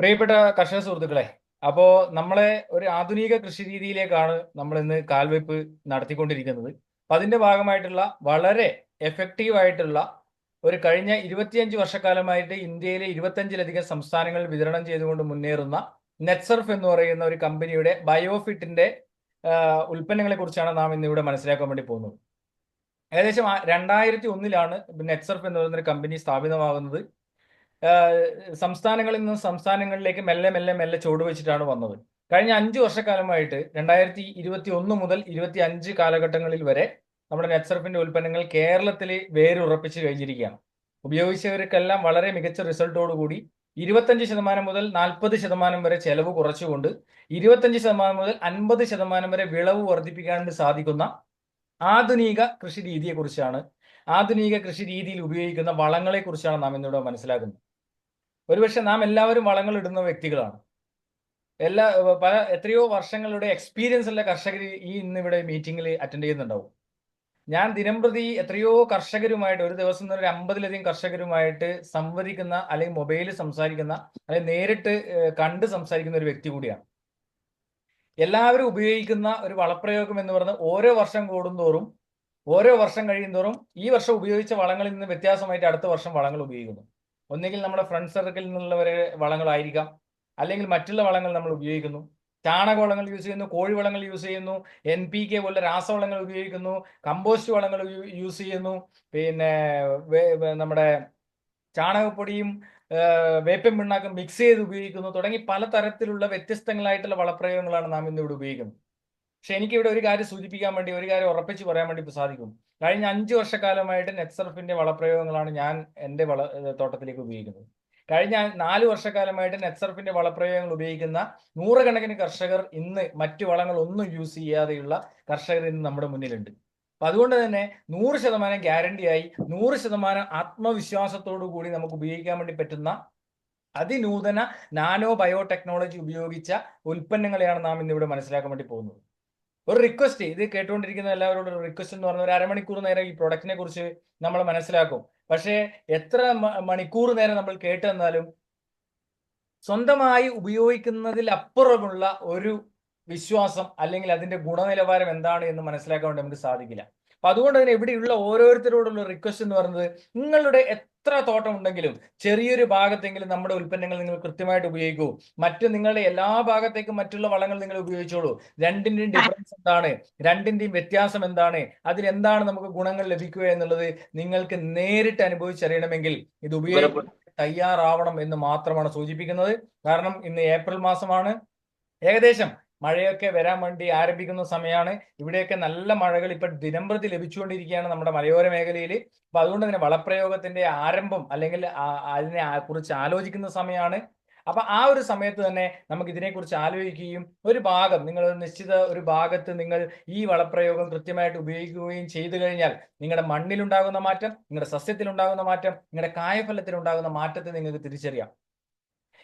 പ്രിയപ്പെട്ട കർഷക സുഹൃത്തുക്കളെ, അപ്പോൾ നമ്മളെ ഒരു ആധുനിക കൃഷി രീതിയിലേക്കാണ് നമ്മൾ ഇന്ന് കാൽവെപ്പ് നടത്തിക്കൊണ്ടിരിക്കുന്നത്. അപ്പം അതിന്റെ ഭാഗമായിട്ടുള്ള വളരെ എഫക്റ്റീവ് ആയിട്ടുള്ള ഒരു കഴിഞ്ഞ 25 വർഷക്കാലമായിട്ട് ഇന്ത്യയിലെ 25ലധികം സംസ്ഥാനങ്ങളിൽ വിതരണം ചെയ്തുകൊണ്ട് മുന്നേറുന്ന നെറ്റ്സർഫ് എന്ന് പറയുന്ന ഒരു കമ്പനിയുടെ ബയോഫിറ്റിന്റെ ഉൽപ്പന്നങ്ങളെ കുറിച്ചാണ് നാം ഇന്നിവിടെ മനസ്സിലാക്കാൻ വേണ്ടി പോകുന്നത്. ഏകദേശം 2001 നെറ്റ്സർഫ് എന്ന് പറയുന്ന ഒരു കമ്പനി സ്ഥാപിതമാകുന്നത്. സംസ്ഥാനങ്ങളിൽ നിന്ന് സംസ്ഥാനങ്ങളിലേക്ക് മെല്ലെ മെല്ലെ മെല്ലെ ചുവടുവെച്ചിട്ടാണ് വന്നത്. കഴിഞ്ഞ 5 വർഷക്കാലമായിട്ട് 2021 മുതൽ 25 കാലഘട്ടങ്ങളിൽ വരെ നമ്മുടെ നെറ്റ്സർഫിന്റെ ഉൽപ്പന്നങ്ങൾ കേരളത്തിൽ വേരുറപ്പിച്ച് കഴിഞ്ഞിരിക്കുകയാണ്. ഉപയോഗിച്ചവർക്കെല്ലാം വളരെ മികച്ച റിസൾട്ടോടുകൂടി 25% മുതൽ 40% വരെ ചെലവ് കുറച്ചുകൊണ്ട് 25% മുതൽ 50% വരെ വിളവ് വർദ്ധിപ്പിക്കാൻ സാധിക്കുന്ന ആധുനിക കൃഷി രീതിയെക്കുറിച്ചാണ്, ആധുനിക കൃഷി രീതിയിൽ ഉപയോഗിക്കുന്ന വളങ്ങളെക്കുറിച്ചാണ് നാം ഇന്നിവിടെ മനസ്സിലാക്കുന്നത്. ഒരുപക്ഷെ നാം എല്ലാവരും വളങ്ങൾ ഇടുന്ന വ്യക്തികളാണ്. എത്രയോ വർഷങ്ങളുടെ എക്സ്പീരിയൻസ് ഉള്ള കർഷകർ ഇന്നിവിടെ മീറ്റിംഗിൽ അറ്റൻഡ് ചെയ്യുന്നുണ്ടാവും. ഞാൻ ദിനംപ്രതി എത്രയോ കർഷകരുമായിട്ട് ഒരു ദിവസം തന്നെ 50ലധികം കർഷകരുമായിട്ട് സംവദിക്കുന്ന, അല്ലെങ്കിൽ മൊബൈലിൽ സംസാരിക്കുന്ന, അല്ലെങ്കിൽ നേരിട്ട് കണ്ട് സംസാരിക്കുന്ന ഒരു വ്യക്തി കൂടിയാണ്. എല്ലാവരും ഉപയോഗിക്കുന്ന ഒരു വളപ്രയോഗം എന്ന് പറയുന്നത് ഓരോ വർഷം കൂടുന്തോറും, ഓരോ വർഷം കഴിയുന്തോറും ഈ വർഷം ഉപയോഗിച്ച വളങ്ങളിൽ നിന്ന് വ്യത്യാസമായിട്ട് അടുത്ത വർഷം വളങ്ങൾ ഉപയോഗിക്കുന്നു. ഒന്നുകിൽ നമ്മുടെ ഫ്രണ്ട് സർക്കിളിൽ നിന്നുള്ളവരെ വളങ്ങളായിരിക്കാം, അല്ലെങ്കിൽ മറ്റുള്ള വളങ്ങൾ നമ്മൾ ഉപയോഗിക്കുന്നു. ചാണകവളങ്ങൾ യൂസ് ചെയ്യുന്നു, കോഴിവളങ്ങൾ യൂസ് ചെയ്യുന്നു, NPK പോലുള്ള രാസവളങ്ങൾ ഉപയോഗിക്കുന്നു, കമ്പോസ്റ്റ് വളങ്ങൾ യൂസ് ചെയ്യുന്നു, പിന്നെ നമ്മുടെ ചാണകപ്പൊടിയും വേപ്പിൻ പിണ്ണാക്കും മിക്സ് ചെയ്ത് ഉപയോഗിക്കുന്നു. തുടങ്ങി പലതരത്തിലുള്ള വ്യത്യസ്തങ്ങളായിട്ടുള്ള വളപ്രയോഗങ്ങളാണ് നാം ഇന്നിവിടെ ഉപയോഗിക്കുന്നത്. പക്ഷെ എനിക്കിവിടെ ഒരു കാര്യം സൂചിപ്പിക്കാൻ വേണ്ടി, ഒരു കാര്യം ഉറപ്പിച്ച് പറയാൻ വേണ്ടി സാധിക്കും. കഴിഞ്ഞ 5 വർഷക്കാലമായിട്ട് നെറ്റ്സർഫിന്റെ വളപ്രയോഗങ്ങളാണ് ഞാൻ എൻ്റെ തോട്ടത്തിലേക്ക് ഉപയോഗിക്കുന്നത്. കഴിഞ്ഞ 4 വർഷക്കാലമായിട്ട് നെറ്റ്സർഫിന്റെ വളപ്രയോഗങ്ങൾ ഉപയോഗിക്കുന്ന നൂറുകണക്കിന് കർഷകർ ഇന്ന് മറ്റു വളങ്ങൾ ഒന്നും യൂസ് ചെയ്യാതെയുള്ള കർഷകർ ഇന്ന് നമ്മുടെ മുന്നിലുണ്ട്. അപ്പൊ അതുകൊണ്ട് തന്നെ 100% ഗ്യാരണ്ടിയായി, 100% ആത്മവിശ്വാസത്തോടു കൂടി നമുക്ക് ഉപയോഗിക്കാൻ വേണ്ടി പറ്റുന്ന അതിനൂതന നാനോ ബയോടെക്നോളജി ഉപയോഗിച്ച ഉൽപ്പന്നങ്ങളെയാണ് നാം ഇന്നിവിടെ മനസ്സിലാക്കാൻ വേണ്ടി പോകുന്നത്. ഒരു റിക്വസ്റ്റ്, ഇത് കേട്ടുകൊണ്ടിരിക്കുന്ന എല്ലാവരോടും ഒരു റിക്വസ്റ്റ് എന്ന് പറഞ്ഞാൽ, ഒരു അരമണിക്കൂർ നേരം ഈ പ്രൊഡക്റ്റിനെ കുറിച്ച് നമ്മൾ മനസ്സിലാക്കും. പക്ഷേ എത്ര മണിക്കൂർ നേരം നമ്മൾ കേട്ടെന്നാലും സ്വന്തമായി ഉപയോഗിക്കുന്നതിൽ അപ്പുറമുള്ള ഒരു വിശ്വാസം, അല്ലെങ്കിൽ അതിന്റെ ഗുണനിലവാരം എന്താണ് എന്ന് മനസ്സിലാക്കാൻ വേണ്ടി നമുക്ക് സാധിക്കില്ല. അപ്പൊ അതുകൊണ്ട് തന്നെ ഇവിടെയുള്ള ഓരോരുത്തരോടുള്ള റിക്വസ്റ്റ് എന്ന് പറയുന്നത്, നിങ്ങളുടെ എത്ര തോട്ടം ഉണ്ടെങ്കിലും ചെറിയൊരു ഭാഗത്തെങ്കിലും നമ്മുടെ ഉൽപ്പന്നങ്ങൾ നിങ്ങൾ കൃത്യമായിട്ട് ഉപയോഗിക്കൂ. നിങ്ങളുടെ എല്ലാ ഭാഗത്തേക്കും മറ്റുള്ള വളങ്ങൾ നിങ്ങൾ ഉപയോഗിച്ചോളൂ. രണ്ടിന്റെയും ഡിഫറൻസ് എന്താണ്, രണ്ടിന്റെയും വ്യത്യാസം എന്താണ്, അതിലെന്താണ് നമുക്ക് ഗുണങ്ങൾ ലഭിക്കുക എന്നുള്ളത് നിങ്ങൾക്ക് നേരിട്ട് അനുഭവിച്ചറിയണമെങ്കിൽ ഇത് ഉപയോഗിക്കാൻ തയ്യാറാവണം എന്ന് മാത്രമാണ് സൂചിപ്പിക്കുന്നത്. കാരണം ഇന്ന് ഏപ്രിൽ മാസമാണ്, ഏകദേശം മഴയൊക്കെ വരാൻ വേണ്ടി ആരംഭിക്കുന്ന സമയമാണ്. ഇവിടെയൊക്കെ നല്ല മഴകൾ ഇപ്പൊ ദിനംപ്രതി ലഭിച്ചുകൊണ്ടിരിക്കുകയാണ് നമ്മുടെ മലയോര മേഖലയിൽ. അപ്പൊ അതുകൊണ്ട് തന്നെ വളപ്രയോഗത്തിന്റെ ആരംഭം, അല്ലെങ്കിൽ അതിനെ കുറിച്ച് ആലോചിക്കുന്ന സമയമാണ്. അപ്പൊ ആ ഒരു സമയത്ത് തന്നെ നമുക്ക് ഇതിനെക്കുറിച്ച് ആലോചിക്കുകയും, ഒരു ഭാഗം, നിങ്ങൾ നിശ്ചിത ഒരു ഭാഗത്ത് നിങ്ങൾ ഈ വളപ്രയോഗം കൃത്യമായിട്ട് ഉപയോഗിക്കുകയും ചെയ്തു കഴിഞ്ഞാൽ നിങ്ങളുടെ മണ്ണിലുണ്ടാകുന്ന മാറ്റം, നിങ്ങളുടെ സസ്യത്തിലുണ്ടാകുന്ന മാറ്റം, നിങ്ങളുടെ കായഫലത്തിലുണ്ടാകുന്ന മാറ്റത്തെ നിങ്ങൾക്ക് തിരിച്ചറിയാം.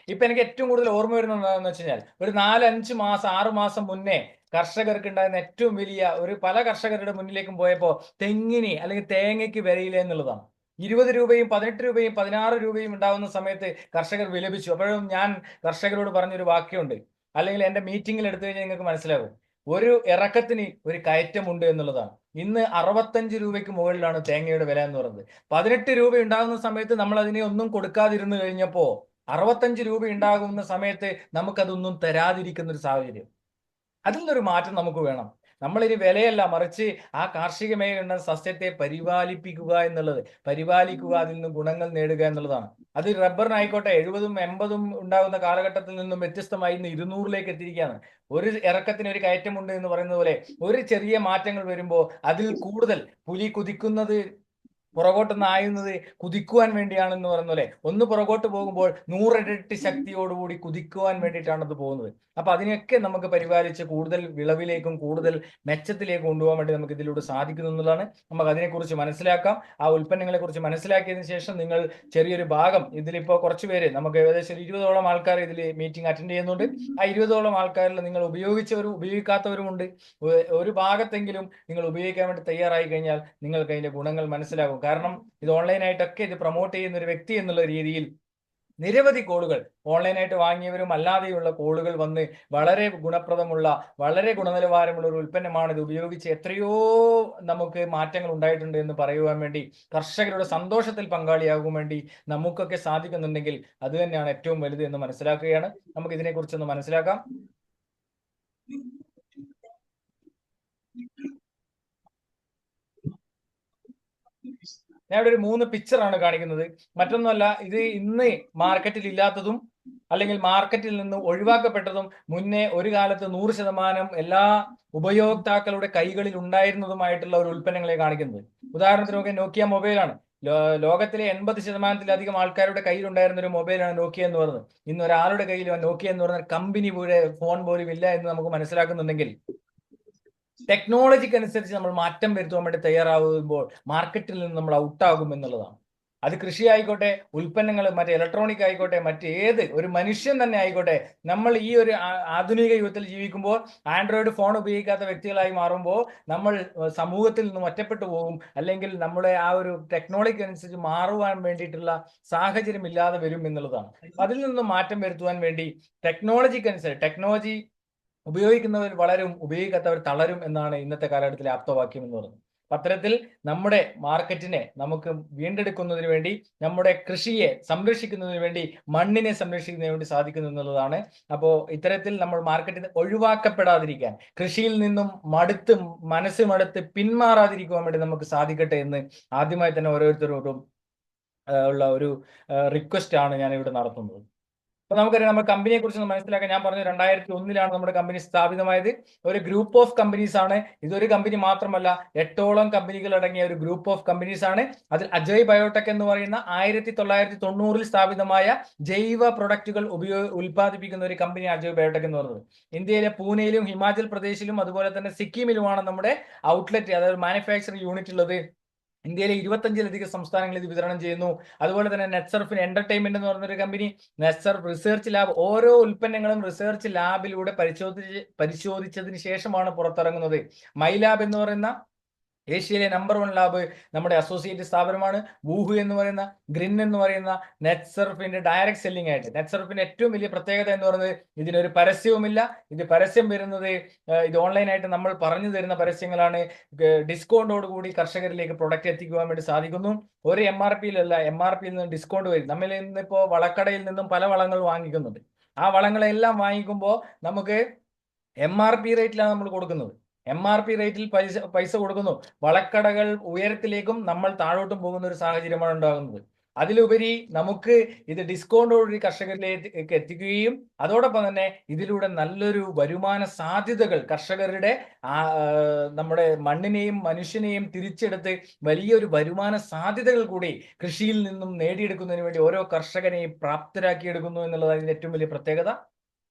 ഇപ്പൊ എനിക്ക് ഏറ്റവും കൂടുതൽ ഓർമ്മ വരുന്നത് എന്താണെന്ന് വെച്ച് കഴിഞ്ഞാൽ, ഒരു 4-5 മാസം 6 മാസം മുന്നേ കർഷകർക്ക് ഉണ്ടായിരുന്ന ഏറ്റവും വലിയ ഒരു, പല കർഷകരുടെ മുന്നിലേക്കും പോയപ്പോൾ തെങ്ങിന് അല്ലെങ്കിൽ തേങ്ങയ്ക്ക് വിലയില്ല എന്നുള്ളതാണ്. 20 രൂപയും 18 രൂപയും 16 രൂപയും ഉണ്ടാകുന്ന സമയത്ത് കർഷകർ വിലപിച്ചു. അപ്പോഴും ഞാൻ കർഷകരോട് പറഞ്ഞൊരു വാക്യമുണ്ട്, അല്ലെങ്കിൽ എന്റെ മീറ്റിംഗിൽ എടുത്തു കഴിഞ്ഞാൽ നിങ്ങൾക്ക് മനസ്സിലാകും. ഒരു ഇറക്കത്തിന് ഒരു കയറ്റമുണ്ട് എന്നുള്ളതാണ്. ഇന്ന് 65 രൂപയ്ക്ക് മുകളിലാണ് തേങ്ങയുടെ വില എന്ന് പറയുന്നത്. 18 രൂപ ഉണ്ടാകുന്ന സമയത്ത് നമ്മൾ അതിനെ ഒന്നും കൊടുക്കാതിരുന്നു കഴിഞ്ഞപ്പോ 65 രൂപ ഉണ്ടാകുന്ന സമയത്ത് നമുക്കതൊന്നും തരാതിരിക്കുന്ന ഒരു സാഹചര്യം. അതിൽ നിന്നൊരു മാറ്റം നമുക്ക് വേണം. നമ്മളിനി വിലയല്ല, മറിച്ച് ആ കാർഷിക മേഖല സസ്യത്തെ പരിപാലിപ്പിക്കുക എന്നുള്ളത്, പരിപാലിക്കുക, അതിൽ നിന്ന് ഗുണങ്ങൾ നേടുക എന്നുള്ളതാണ്. അത് റബ്ബറിനായിക്കോട്ടെ, 70ഉം 80ഉം ഉണ്ടാകുന്ന കാലഘട്ടത്തിൽ നിന്നും വ്യത്യസ്തമായി ഇന്ന് 200ലേക്ക് എത്തിയിരിക്കുകയാണ്. ഒരു ഇറക്കത്തിന് ഒരു കയറ്റമുണ്ട് എന്ന് പറയുന്നത് പോലെ ഒരു ചെറിയ മാറ്റങ്ങൾ വരുമ്പോൾ അതിൽ കൂടുതൽ പുലി കുതിക്കുന്നത് പുറകോട്ടൊന്ന് ആയുന്നത് കുതിക്കുവാൻ വേണ്ടിയാണെന്ന് പറയുന്ന പോലെ, ഒന്ന് പുറകോട്ട് പോകുമ്പോൾ 100 ഇരട്ടി ശക്തിയോടുകൂടി കുതിക്കുവാൻ വേണ്ടിയിട്ടാണ് അത് പോകുന്നത്. അപ്പൊ അതിനെയൊക്കെ നമുക്ക് പരിപാലിച്ച് കൂടുതൽ വിളവിലേക്കും കൂടുതൽ മെച്ചത്തിലേക്ക് കൊണ്ടുപോകാൻ വേണ്ടി നമുക്ക് ഇതിലൂടെ സാധിക്കുന്നു എന്നുള്ളതാണ്. നമുക്ക് അതിനെക്കുറിച്ച് മനസ്സിലാക്കാം. ആ ഉൽപ്പന്നങ്ങളെ കുറിച്ച് മനസ്സിലാക്കിയതിനു ശേഷം നിങ്ങൾ ചെറിയൊരു ഭാഗം, ഇതിലിപ്പോ കുറച്ച് പേര്, നമുക്ക് ഏകദേശം 20ഓളം ആൾക്കാർ ഇതിൽ മീറ്റിംഗ് അറ്റൻഡ് ചെയ്യുന്നുണ്ട്. ആ 20ഓളം ആൾക്കാരിൽ നിങ്ങൾ ഉപയോഗിച്ചവരും ഉപയോഗിക്കാത്തവരും ഉണ്ട്. ഒരു ഭാഗത്തെങ്കിലും നിങ്ങൾ ഉപയോഗിക്കാൻ വേണ്ടി തയ്യാറായി കഴിഞ്ഞാൽ നിങ്ങൾക്ക് അതിന്റെ ഗുണങ്ങൾ മനസ്സിലാകും. കാരണം ഇത് ഓൺലൈനായിട്ടൊക്കെ ഇത് പ്രൊമോട്ട് ചെയ്യുന്ന ഒരു വ്യക്തി എന്നുള്ള രീതിയിൽ നിരവധി കോളുകൾ ഓൺലൈനായിട്ട് വാങ്ങിയവരും അല്ലാതെയുള്ള കോളുകൾ വന്ന് വളരെ ഗുണപ്രദമുള്ള, വളരെ ഗുണനിലവാരമുള്ള ഒരു ഉൽപ്പന്നമാണ്, ഇത് ഉപയോഗിച്ച് എത്രയോ നമുക്ക് മാറ്റങ്ങൾ ഉണ്ടായിട്ടുണ്ട് എന്ന് പറയുവാൻ വേണ്ടി, കർഷകരുടെ സന്തോഷത്തിൽ പങ്കാളിയാകുവാൻ വേണ്ടി നമുക്കൊക്കെ സാധിക്കുന്നുണ്ടെങ്കിൽ അത് തന്നെയാണ് ഏറ്റവും വലുത് എന്ന് മനസ്സിലാക്കുകയാണ്. നമുക്ക് ഇതിനെക്കുറിച്ചൊന്ന് മനസ്സിലാക്കാം. ഞാൻ ഇവിടെ ഒരു 3 പിക്ചറാണ് കാണിക്കുന്നത്. മറ്റൊന്നുമല്ല, ഇത് ഇന്ന് മാർക്കറ്റിൽ ഇല്ലാത്തതും അല്ലെങ്കിൽ മാർക്കറ്റിൽ നിന്ന് ഒഴിവാക്കപ്പെട്ടതും മുന്നേ ഒരു കാലത്ത് 100% എല്ലാ ഉപയോക്താക്കളുടെ കൈകളിൽ ഉണ്ടായിരുന്നതുമായിട്ടുള്ള ഒരു ഉൽപ്പന്നങ്ങളെ കാണിക്കുന്നത്. ഉദാഹരണത്തിന് നോക്കിയാൽ നോക്കിയ മൊബൈലാണ്. ലോകത്തിലെ 80%-ലധികം ആൾക്കാരുടെ കയ്യിലുണ്ടായിരുന്ന ഒരു മൊബൈലാണ് നോക്കിയ എന്ന് പറയുന്നത്. ഇന്ന് ഒരാളുടെ കയ്യിൽ നോക്കിയ എന്ന് പറയുന്ന കമ്പനി ഫോൺ പോലും ഇല്ല എന്ന് നമുക്ക് മനസ്സിലാക്കുന്നുണ്ടെങ്കിൽ, ടെക്നോളജിക്ക് അനുസരിച്ച് നമ്മൾ മാറ്റം വരുത്തുവാൻ വേണ്ടി തയ്യാറാകുമ്പോൾ മാർക്കറ്റിൽ നിന്ന് നമ്മൾ ഔട്ടാകും എന്നുള്ളതാണ്. അത് കൃഷി ആയിക്കോട്ടെ, ഉൽപ്പന്നങ്ങൾ, മറ്റേ ഇലക്ട്രോണിക് ആയിക്കോട്ടെ, മറ്റേത് ഒരു മനുഷ്യൻ തന്നെ ആയിക്കോട്ടെ, നമ്മൾ ഈ ഒരു ആധുനിക യുഗത്തിൽ ജീവിക്കുമ്പോൾ ആൻഡ്രോയിഡ് ഫോൺ ഉപയോഗിക്കാത്ത വ്യക്തികളായി മാറുമ്പോൾ നമ്മൾ സമൂഹത്തിൽ നിന്നും ഒറ്റപ്പെട്ടു പോകും, അല്ലെങ്കിൽ നമ്മുടെ ആ ഒരു ടെക്നോളജിക്ക് അനുസരിച്ച് മാറുവാൻ വേണ്ടിയിട്ടുള്ള സാഹചര്യം ഇല്ലാതെ വരും എന്നുള്ളതാണ്. അതിൽ നിന്നും മാറ്റം വരുത്തുവാൻ വേണ്ടി ടെക്നോളജി ഉപയോഗിക്കുന്നവർ വളരും, ഉപയോഗിക്കാത്തവർ തളരും എന്നാണ് ഇന്നത്തെ കാലഘട്ടത്തിലെ ആപ്തവാക്യം എന്ന് പറയുന്നത്. അത്തരത്തിൽ നമ്മുടെ മാർക്കറ്റിനെ നമുക്ക് വീണ്ടെടുക്കുന്നതിന് വേണ്ടി, നമ്മുടെ കൃഷിയെ സംരക്ഷിക്കുന്നതിന് വേണ്ടി, മണ്ണിനെ സംരക്ഷിക്കുന്നതിന് വേണ്ടി സാധിക്കുന്നു എന്നുള്ളതാണ്. അപ്പോൾ ഇത്തരത്തിൽ നമ്മൾ മാർക്കറ്റിൽ ഒഴിവാക്കപ്പെടാതിരിക്കാൻ, കൃഷിയിൽ നിന്നും മനസ്സ് മടുത്ത് പിന്മാറാതിരിക്കുവാൻ വേണ്ടി നമുക്ക് സാധിക്കട്ടെ എന്ന് ആദ്യമായി തന്നെ ഓരോരുത്തരോടും ഉള്ള ഒരു റിക്വസ്റ്റ് ആണ് ഞാൻ ഇവിടെ നടത്തുന്നത്. അപ്പൊ നമുക്കറിയാം, നമ്മുടെ കമ്പനിയെ കുറിച്ച് മനസ്സിലാക്കാൻ ഞാൻ പറഞ്ഞു, 2001 നമ്മുടെ കമ്പനി സ്ഥാപിതമായത്. ഒരു ഗ്രൂപ്പ് ഓഫ് കമ്പനീസ് ആണ്. ഇതൊരു കമ്പനി മാത്രമല്ല, 8ഓളം കമ്പനികൾ അടങ്ങിയ ഒരു ഗ്രൂപ്പ് ഓഫ് കമ്പനീസ് ആണ്. അതിൽ അജയ് ബയോടെക് എന്ന് പറയുന്ന 1990 സ്ഥാപിതമായ ജൈവ പ്രൊഡക്റ്റുകൾ ഉൽപ്പാദിപ്പിക്കുന്ന ഒരു കമ്പനി അജയ് ബയോടെക് എന്ന് പറയുന്നത്. ഇന്ത്യയിലെ പൂനെയിലും ഹിമാചൽ പ്രദേശിലും അതുപോലെ തന്നെ സിക്കിമിലുമാണ് നമ്മുടെ ഔട്ട്ലെറ്റ്, അതായത് മാനുഫാക്ചറിംഗ് യൂണിറ്റ് ഉള്ളത്. ഇന്ത്യയിലെ 25-ലധികം സംസ്ഥാനങ്ങളിൽ ഇത് വിതരണം ചെയ്യുന്നു. അതുപോലെ തന്നെ നെറ്റ്സർഫ് എന്റർടൈൻമെന്റ് എന്ന് പറഞ്ഞൊരു കമ്പനി, നെറ്റ്സർഫ് റിസർച്ച് ലാബ്, ഓരോ ഉൽപ്പന്നങ്ങളും റിസർച്ച് ലാബിലൂടെ പരിശോധിച്ചതിന് ശേഷമാണ് പുറത്തിറങ്ങുന്നത്. മൈലാബ് എന്ന് പറയുന്ന ഏഷ്യയിലെ നമ്പർ 1 ലാബ് നമ്മുടെ അസോസിയേറ്റ് സ്ഥാപനമാണ്. വൂഹു എന്ന് പറയുന്ന, ഗ്രിൻ എന്ന് പറയുന്ന നെറ്റ്സർഫിന്റെ ഡയറക്ട് സെല്ലിംഗ് ആയിട്ട്. നെറ്റ്സർഫിന്റെ ഏറ്റവും വലിയ പ്രത്യേകത എന്ന് പറയുന്നത്, ഇതിനൊരു പരസ്യവുമില്ല. ഇത് പരസ്യം വരുന്നത്, ഇത് ഓൺലൈനായിട്ട് നമ്മൾ പറഞ്ഞു തരുന്ന പരസ്യങ്ങളാണ്. ഡിസ്കൗണ്ടോട് കൂടി കർഷകരിലേക്ക് പ്രൊഡക്റ്റ് എത്തിക്കുവാൻ വേണ്ടി സാധിക്കുന്നു. ഒരു MRPയിലല്ല, MRPയിൽ നിന്ന് ഡിസ്കൗണ്ട് വരും. നമ്മളിൽ നിന്നിപ്പോ വളക്കടയിൽ നിന്നും പല വളങ്ങൾ വാങ്ങിക്കുന്നുണ്ട്. ആ വളങ്ങളെല്ലാം വാങ്ങിക്കുമ്പോൾ നമുക്ക് MRP റേറ്റിലാണ് നമ്മൾ കൊടുക്കുന്നത്. MRP റേറ്റിൽ പൈസ കൊടുക്കുന്നു. വളക്കടകൾ ഉയരത്തിലേക്കും നമ്മൾ താഴോട്ടും പോകുന്ന ഒരു സാഹചര്യമാണ് ഉണ്ടാകുന്നത്. അതിലുപരി നമുക്ക് ഇത് ഡിസ്കൗണ്ടോടുകൂടി കർഷകരിലേക്ക് എത്തിക്കുകയും അതോടൊപ്പം തന്നെ ഇതിലൂടെ നല്ലൊരു വരുമാന സാധ്യതകൾ കർഷകരുടെ നമ്മുടെ മണ്ണിനെയും മനുഷ്യനെയും തിരിച്ചെടുത്ത് വലിയൊരു വരുമാന സാധ്യതകൾ കൂടി കൃഷിയിൽ നിന്നും നേടിയെടുക്കുന്നതിന് വേണ്ടി ഓരോ കർഷകനെയും പ്രാപ്തരാക്കിയെടുക്കുന്നു എന്നുള്ളതാണ് ഇതിന്റെ ഏറ്റവും വലിയ പ്രത്യേകത.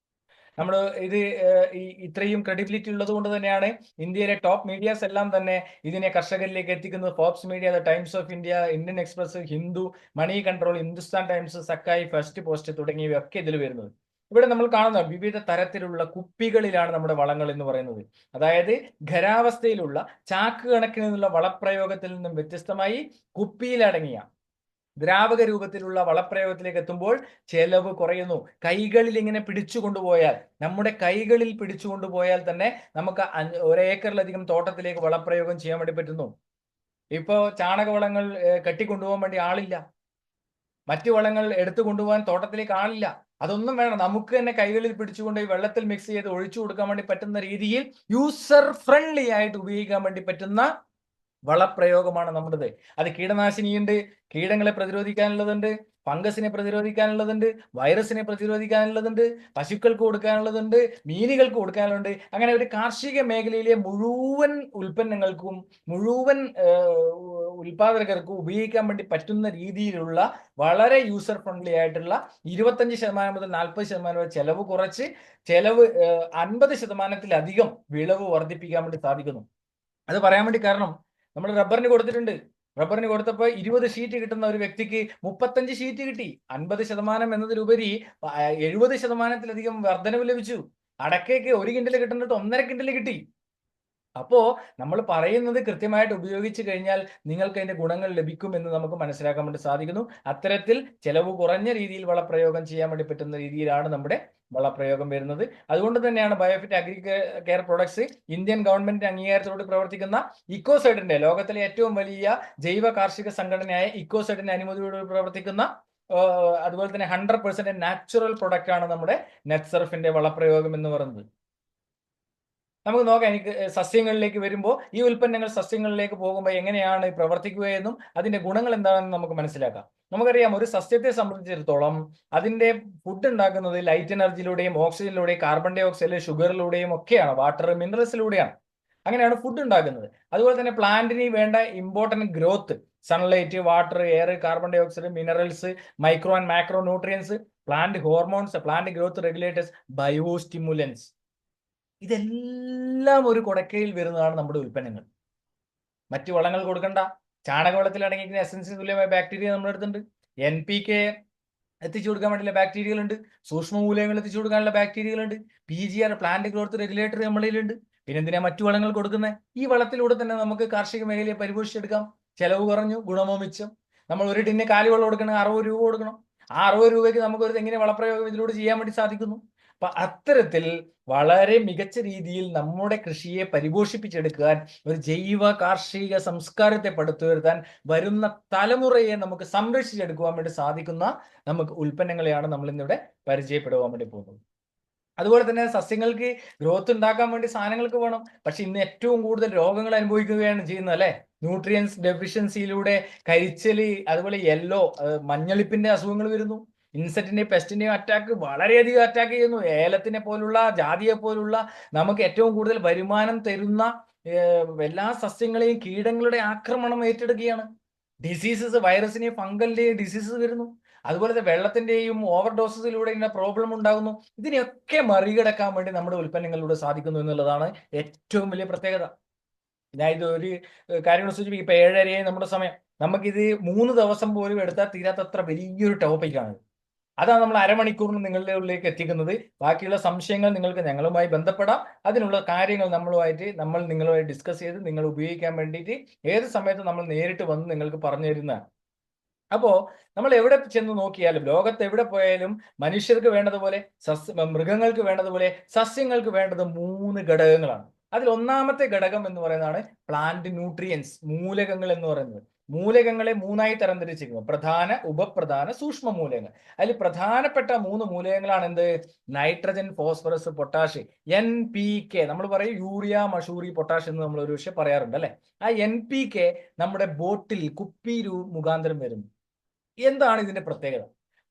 നമ്മൾ ഇത് ഇത്രയും ക്രെഡിബിലിറ്റി ഉള്ളത് കൊണ്ട് തന്നെയാണ് ഇന്ത്യയിലെ ടോപ്പ് മീഡിയാസ് എല്ലാം തന്നെ ഇതിനെ കർഷകരിലേക്ക് എത്തിക്കുന്നത്. Forbes media, the Times of India, Indian Express, Hindu, Moneycontrol, Hindustan Times, സക്കായി, ഫസ്റ്റ് പോസ്റ്റ് തുടങ്ങിയവയൊക്കെ ഇതിൽ വരുന്നത്. ഇവിടെ നമ്മൾ കാണുന്ന വിവിധ തരത്തിലുള്ള കുപ്പികളിലാണ് നമ്മുടെ വളങ്ങൾ എന്ന് പറയുന്നത്. അതായത് ഖരാവസ്ഥയിലുള്ള ചാക്ക് കണക്കിനുള്ള വളപ്രയോഗത്തിൽ നിന്നും വ്യത്യസ്തമായി കുപ്പിയിലടങ്ങിയ ദ്രാവക രൂപത്തിലുള്ള വളപ്രയോഗത്തിലേക്ക് എത്തുമ്പോൾ ചെലവ് കുറയുന്നു. കൈകളിൽ ഇങ്ങനെ പിടിച്ചുകൊണ്ടുപോയാൽ, നമ്മുടെ കൈകളിൽ പിടിച്ചുകൊണ്ടുപോയാൽ തന്നെ നമുക്ക് 1 ഏക്കറിലധികം തോട്ടത്തിലേക്ക് വളപ്രയോഗം ചെയ്യാൻ വേണ്ടി പറ്റുന്നു. ഇപ്പോ ചാണകവളങ്ങൾ കെട്ടിക്കൊണ്ടുപോകാൻ വേണ്ടി ആളില്ല, മറ്റു വളങ്ങൾ എടുത്തു കൊണ്ടുപോകാൻ തോട്ടത്തിലേക്ക് ആളില്ല. അതൊന്നും വേണം, നമുക്ക് തന്നെ കൈകളിൽ പിടിച്ചുകൊണ്ട് വെള്ളത്തിൽ മിക്സ് ചെയ്ത് ഒഴിച്ചു കൊടുക്കാൻ വേണ്ടി പറ്റുന്ന രീതിയിൽ യൂസർ ഫ്രണ്ട്ലി ആയിട്ട് ഉപയോഗിക്കാൻ വേണ്ടി പറ്റുന്ന വളപ്രയോഗമാണ് നമ്മുടേത്. അത് കീടനാശിനിയുണ്ട്, കീടങ്ങളെ പ്രതിരോധിക്കാനുള്ളതുണ്ട്, ഫംഗസിനെ പ്രതിരോധിക്കാനുള്ളതുണ്ട്, വൈറസിനെ പ്രതിരോധിക്കാനുള്ളതുണ്ട്, പശുക്കൾക്ക് കൊടുക്കാനുള്ളതുണ്ട്, മീനുകൾക്ക് കൊടുക്കാനുണ്ട്. അങ്ങനെ ഒരു കാർഷിക മേഖലയിലെ മുഴുവൻ ഉൽപ്പന്നങ്ങൾക്കും മുഴുവൻ ഉൽപാദകർക്കും ഉപയോഗിക്കാൻ വേണ്ടി പറ്റുന്ന രീതിയിലുള്ള വളരെ യൂസർ ഫ്രണ്ട്ലി ആയിട്ടുള്ള 25% മുതൽ 40% വരെ ചെലവ് കുറച്ച് 50%-ലധികം വിളവ് വർദ്ധിപ്പിക്കാൻ വേണ്ടി സാധിക്കുന്നു. അത് പറയാൻ വേണ്ടി കാരണം, നമ്മൾ റബ്ബറിന് കൊടുത്തിട്ടുണ്ട്. റബ്ബറിന് കൊടുത്തപ്പോൾ 20 ഷീറ്റ് കിട്ടുന്ന ഒരു വ്യക്തിക്ക് 35 ഷീറ്റ് കിട്ടി. 50% എന്നതിലുപരി 70%-ലധികം വർധനവ് ലഭിച്ചു. അടക്കയ്ക്ക് 1 കിൻഡൽ കിട്ടുന്നിട്ട് 1.5 കിൻഡൽ കിട്ടി. അപ്പോ നമ്മൾ പറയുന്നത് കൃത്യമായിട്ട് ഉപയോഗിച്ചു കഴിഞ്ഞാൽ നിങ്ങൾക്ക് അതിന്റെ ഗുണങ്ങൾ ലഭിക്കും എന്ന് നമുക്ക് മനസ്സിലാക്കാൻ വേണ്ടി സാധിക്കുന്നു. അത്തരത്തിൽ ചെലവ് കുറഞ്ഞ രീതിയിൽ വളപ്രയോഗം ചെയ്യാൻ വേണ്ടി പറ്റുന്ന രീതിയിലാണ് നമ്മുടെ വളപ്രയോഗം വരുന്നത്. അതുകൊണ്ട് തന്നെയാണ് biofit agri care products Indian government അംഗീകാരത്തോട് പ്രവർത്തിക്കുന്ന ഇക്കോസൈഡിന്റെ, ലോകത്തിലെ ഏറ്റവും വലിയ ജൈവ കാർഷിക സംഘടനയായ ഇക്കോസൈഡിന്റെ അനുമതിയോട് പ്രവർത്തിക്കുന്ന അതുപോലെ തന്നെ 100% നാച്ചുറൽ പ്രൊഡക്റ്റ് ആണ് നമ്മുടെ നെറ്റ്സർഫിന്റെ വളപ്രയോഗം എന്ന് പറയുന്നത്. നമുക്ക് നോക്കാം. എനിക്ക് സസ്യങ്ങളിലേക്ക് വരുമ്പോൾ ഈ ഉൽപ്പന്നങ്ങൾ സസ്യങ്ങളിലേക്ക് പോകുമ്പോൾ എങ്ങനെയാണ് പ്രവർത്തിക്കുകയെന്നും അതിന്റെ ഗുണങ്ങൾ എന്താണെന്നും നമുക്ക് മനസ്സിലാക്കാം. നമുക്കറിയാം, ഒരു സസ്യത്തെ സംബന്ധിച്ചിടത്തോളം അതിന്റെ ഫുഡ് ഉണ്ടാക്കുന്നത് ലൈറ്റ് എനർജിയിലൂടെയും ഓക്സിജനിലൂടെയും കാർബൺ ഡൈ ഓക്സൈഡ് ഷുഗറിലൂടെയും ഒക്കെയാണ്, വാട്ടർ മിനറൽസിലൂടെയാണ്. അങ്ങനെയാണ് ഫുഡ് ഉണ്ടാക്കുന്നത്. അതുപോലെ തന്നെ പ്ലാന്റിന് വേണ്ട important growth, sunlight, water, air, carbon dioxide, minerals, micro and macro nutrients, plant hormones, plant growth regulators, biostimulants, ഇതെല്ലാം ഒരു കുടക്കയിൽ വരുന്നതാണ് നമ്മുടെ ഉൽപ്പന്നങ്ങൾ. മറ്റു വളങ്ങൾ കൊടുക്കണ്ട. ചാണകവെള്ളത്തിൽ അടങ്ങിയിരിക്കുന്ന എസൻസിന് തുല്യമായ ബാക്ടീരിയ നമ്മുടെ അടുത്തുണ്ട്. NPK എത്തിച്ചു കൊടുക്കാൻ വേണ്ടിയുള്ള ബാക്ടീരിയകളുണ്ട്. സൂക്ഷ്മമൂലകങ്ങൾ എത്തിച്ചു കൊടുക്കാനുള്ള ബാക്ടീരിയകളുണ്ട്. PGR, പ്ലാന്റ് ഗ്രോത്ത് റെഗുലേറ്റർ നമ്മളിലുണ്ട്. പിന്നെ എന്തിനാ മറ്റു വളങ്ങൾ കൊടുക്കുന്നത്? ഈ വളത്തിലൂടെ തന്നെ നമുക്ക് കാർഷിക മേഖലയെ പരിപോഷിച്ചെടുക്കാം. ചെലവ് കുറഞ്ഞു, ഗുണമോ മിച്ചം. നമ്മൾ ഒരു ടിന്ന് കാലിവെള്ളം കൊടുക്കണമെങ്കിൽ 60 രൂപ കൊടുക്കണം. ആ 60 രൂപയ്ക്ക് നമുക്ക് ഒരു തെങ്ങിനെ വളപ്രയോഗം ഇതിലൂടെ ചെയ്യാൻ വേണ്ടി സാധിക്കുന്നു. അപ്പൊ അത്തരത്തിൽ വളരെ മികച്ച രീതിയിൽ നമ്മുടെ കൃഷിയെ പരിപോഷിപ്പിച്ചെടുക്കാൻ, ഒരു ജൈവ കാർഷിക സംസ്കാരത്തെ പടുത്തുയർത്താൻ, വരുന്ന തലമുറയെ നമുക്ക് സംരക്ഷിച്ചെടുക്കുവാൻ വേണ്ടി സാധിക്കുന്ന നമുക്ക് ഉൽപ്പന്നങ്ങളെയാണ് നമ്മൾ ഇന്നിവിടെ പരിചയപ്പെടുവാൻ വേണ്ടി പോകുന്നത്. അതുപോലെ തന്നെ സസ്യങ്ങൾക്ക് ഗ്രോത്ത് ഉണ്ടാക്കാൻ വേണ്ടി സാധനങ്ങൾക്ക് വേണം. പക്ഷെ ഇന്ന് ഏറ്റവും കൂടുതൽ രോഗങ്ങൾ അനുഭവിക്കുകയാണ് ചെയ്യുന്നത്, അല്ലെ? ന്യൂട്രിയൻസ് ഡെഫിഷ്യൻസിയിലൂടെ കരിച്ചല്, അതുപോലെ യെല്ലോ മഞ്ഞളിപ്പിന്റെ അസുഖങ്ങൾ വരുന്നു. ഇൻസെക്റ്റിന്റെയും പെസ്റ്റിന്റെയും അറ്റാക്ക് വളരെയധികം അറ്റാക്ക് ചെയ്യുന്നു. ഏലത്തിനെ പോലുള്ള, ജാതിയെ പോലുള്ള നമുക്ക് ഏറ്റവും കൂടുതൽ വരുമാനം തരുന്ന എല്ലാ സസ്യങ്ങളെയും കീടങ്ങളുടെ ആക്രമണം ഏറ്റെടുക്കുകയാണ്. ഡിസീസസ്, വൈറസിനെയും ഫംഗലിന്റെയും ഡിസീസസ് വരുന്നു. അതുപോലെ തന്നെ വെള്ളത്തിന്റെയും ഓവർ ഡോസസിലൂടെ ഇങ്ങനെ പ്രോബ്ലം ഉണ്ടാകുന്നു. ഇതിനെയൊക്കെ മറികടക്കാൻ വേണ്ടി നമ്മുടെ ഉൽപ്പന്നങ്ങളിലൂടെ സാധിക്കുന്നു എന്നുള്ളതാണ് ഏറ്റവും വലിയ പ്രത്യേകത. ഞാൻ ഇത് ഒരു കാര്യം സൂചിപ്പിക്കും. ഇപ്പൊ 7:30 നമ്മുടെ സമയം. നമുക്കിത് 3 ദിവസം പോലും എടുത്താൽ തീരാത്തത്ര വലിയൊരു ടോപ്പിക്കാണ്. അതാണ് നമ്മൾ അരമണിക്കൂറിന് നിങ്ങളുടെ ഉള്ളിലേക്ക് എത്തിക്കുന്നത്. ബാക്കിയുള്ള സംശയങ്ങൾ നിങ്ങൾക്ക് ഞങ്ങളുമായി ബന്ധപ്പെടാം. അതിനുള്ള കാര്യങ്ങൾ നമ്മൾ നിങ്ങളുമായി ഡിസ്കസ് ചെയ്ത് നിങ്ങൾ ഉപയോഗിക്കാൻ വേണ്ടിയിട്ട് ഏത് സമയത്തും നമ്മൾ നേരിട്ട് വന്ന് നിങ്ങൾക്ക് പറഞ്ഞു തരുന്നതാണ്. അപ്പോ നമ്മൾ എവിടെ ചെന്ന് നോക്കിയാലും, ലോകത്ത് എവിടെ പോയാലും മനുഷ്യർക്ക് വേണ്ടതുപോലെ മൃഗങ്ങൾക്ക് വേണ്ടതുപോലെ സസ്യങ്ങൾക്ക് വേണ്ടത് 3 ഘടകങ്ങളാണ്. അതിൽ ഒന്നാമത്തെ ഘടകം എന്ന് പറയുന്നതാണ് പ്ലാന്റ് ന്യൂട്രിയൻസ്, മൂലകങ്ങൾ എന്ന് പറയുന്നത്. മൂലകങ്ങളെ 3ആയി തരംതിരിച്ചിരിക്കുന്നു: പ്രധാന, ഉപപ്രധാന, സൂക്ഷ്മ മൂലകങ്ങൾ. അതിൽ പ്രധാനപ്പെട്ട 3 മൂലകങ്ങളാണ് എന്ത്? Nitrogen, phosphorus, potash. NPK നമ്മൾ പറയും യൂറിയ, മഷൂറി, പൊട്ടാഷ് എന്ന് നമ്മൾ ഒരു പക്ഷേ പറയാറുണ്ട്, അല്ലെ? ആ NPK നമ്മുടെ ബോട്ടിൽ, കുപ്പി മുഖാന്തരം വരുന്നു. എന്താണ് ഇതിന്റെ പ്രത്യേകത?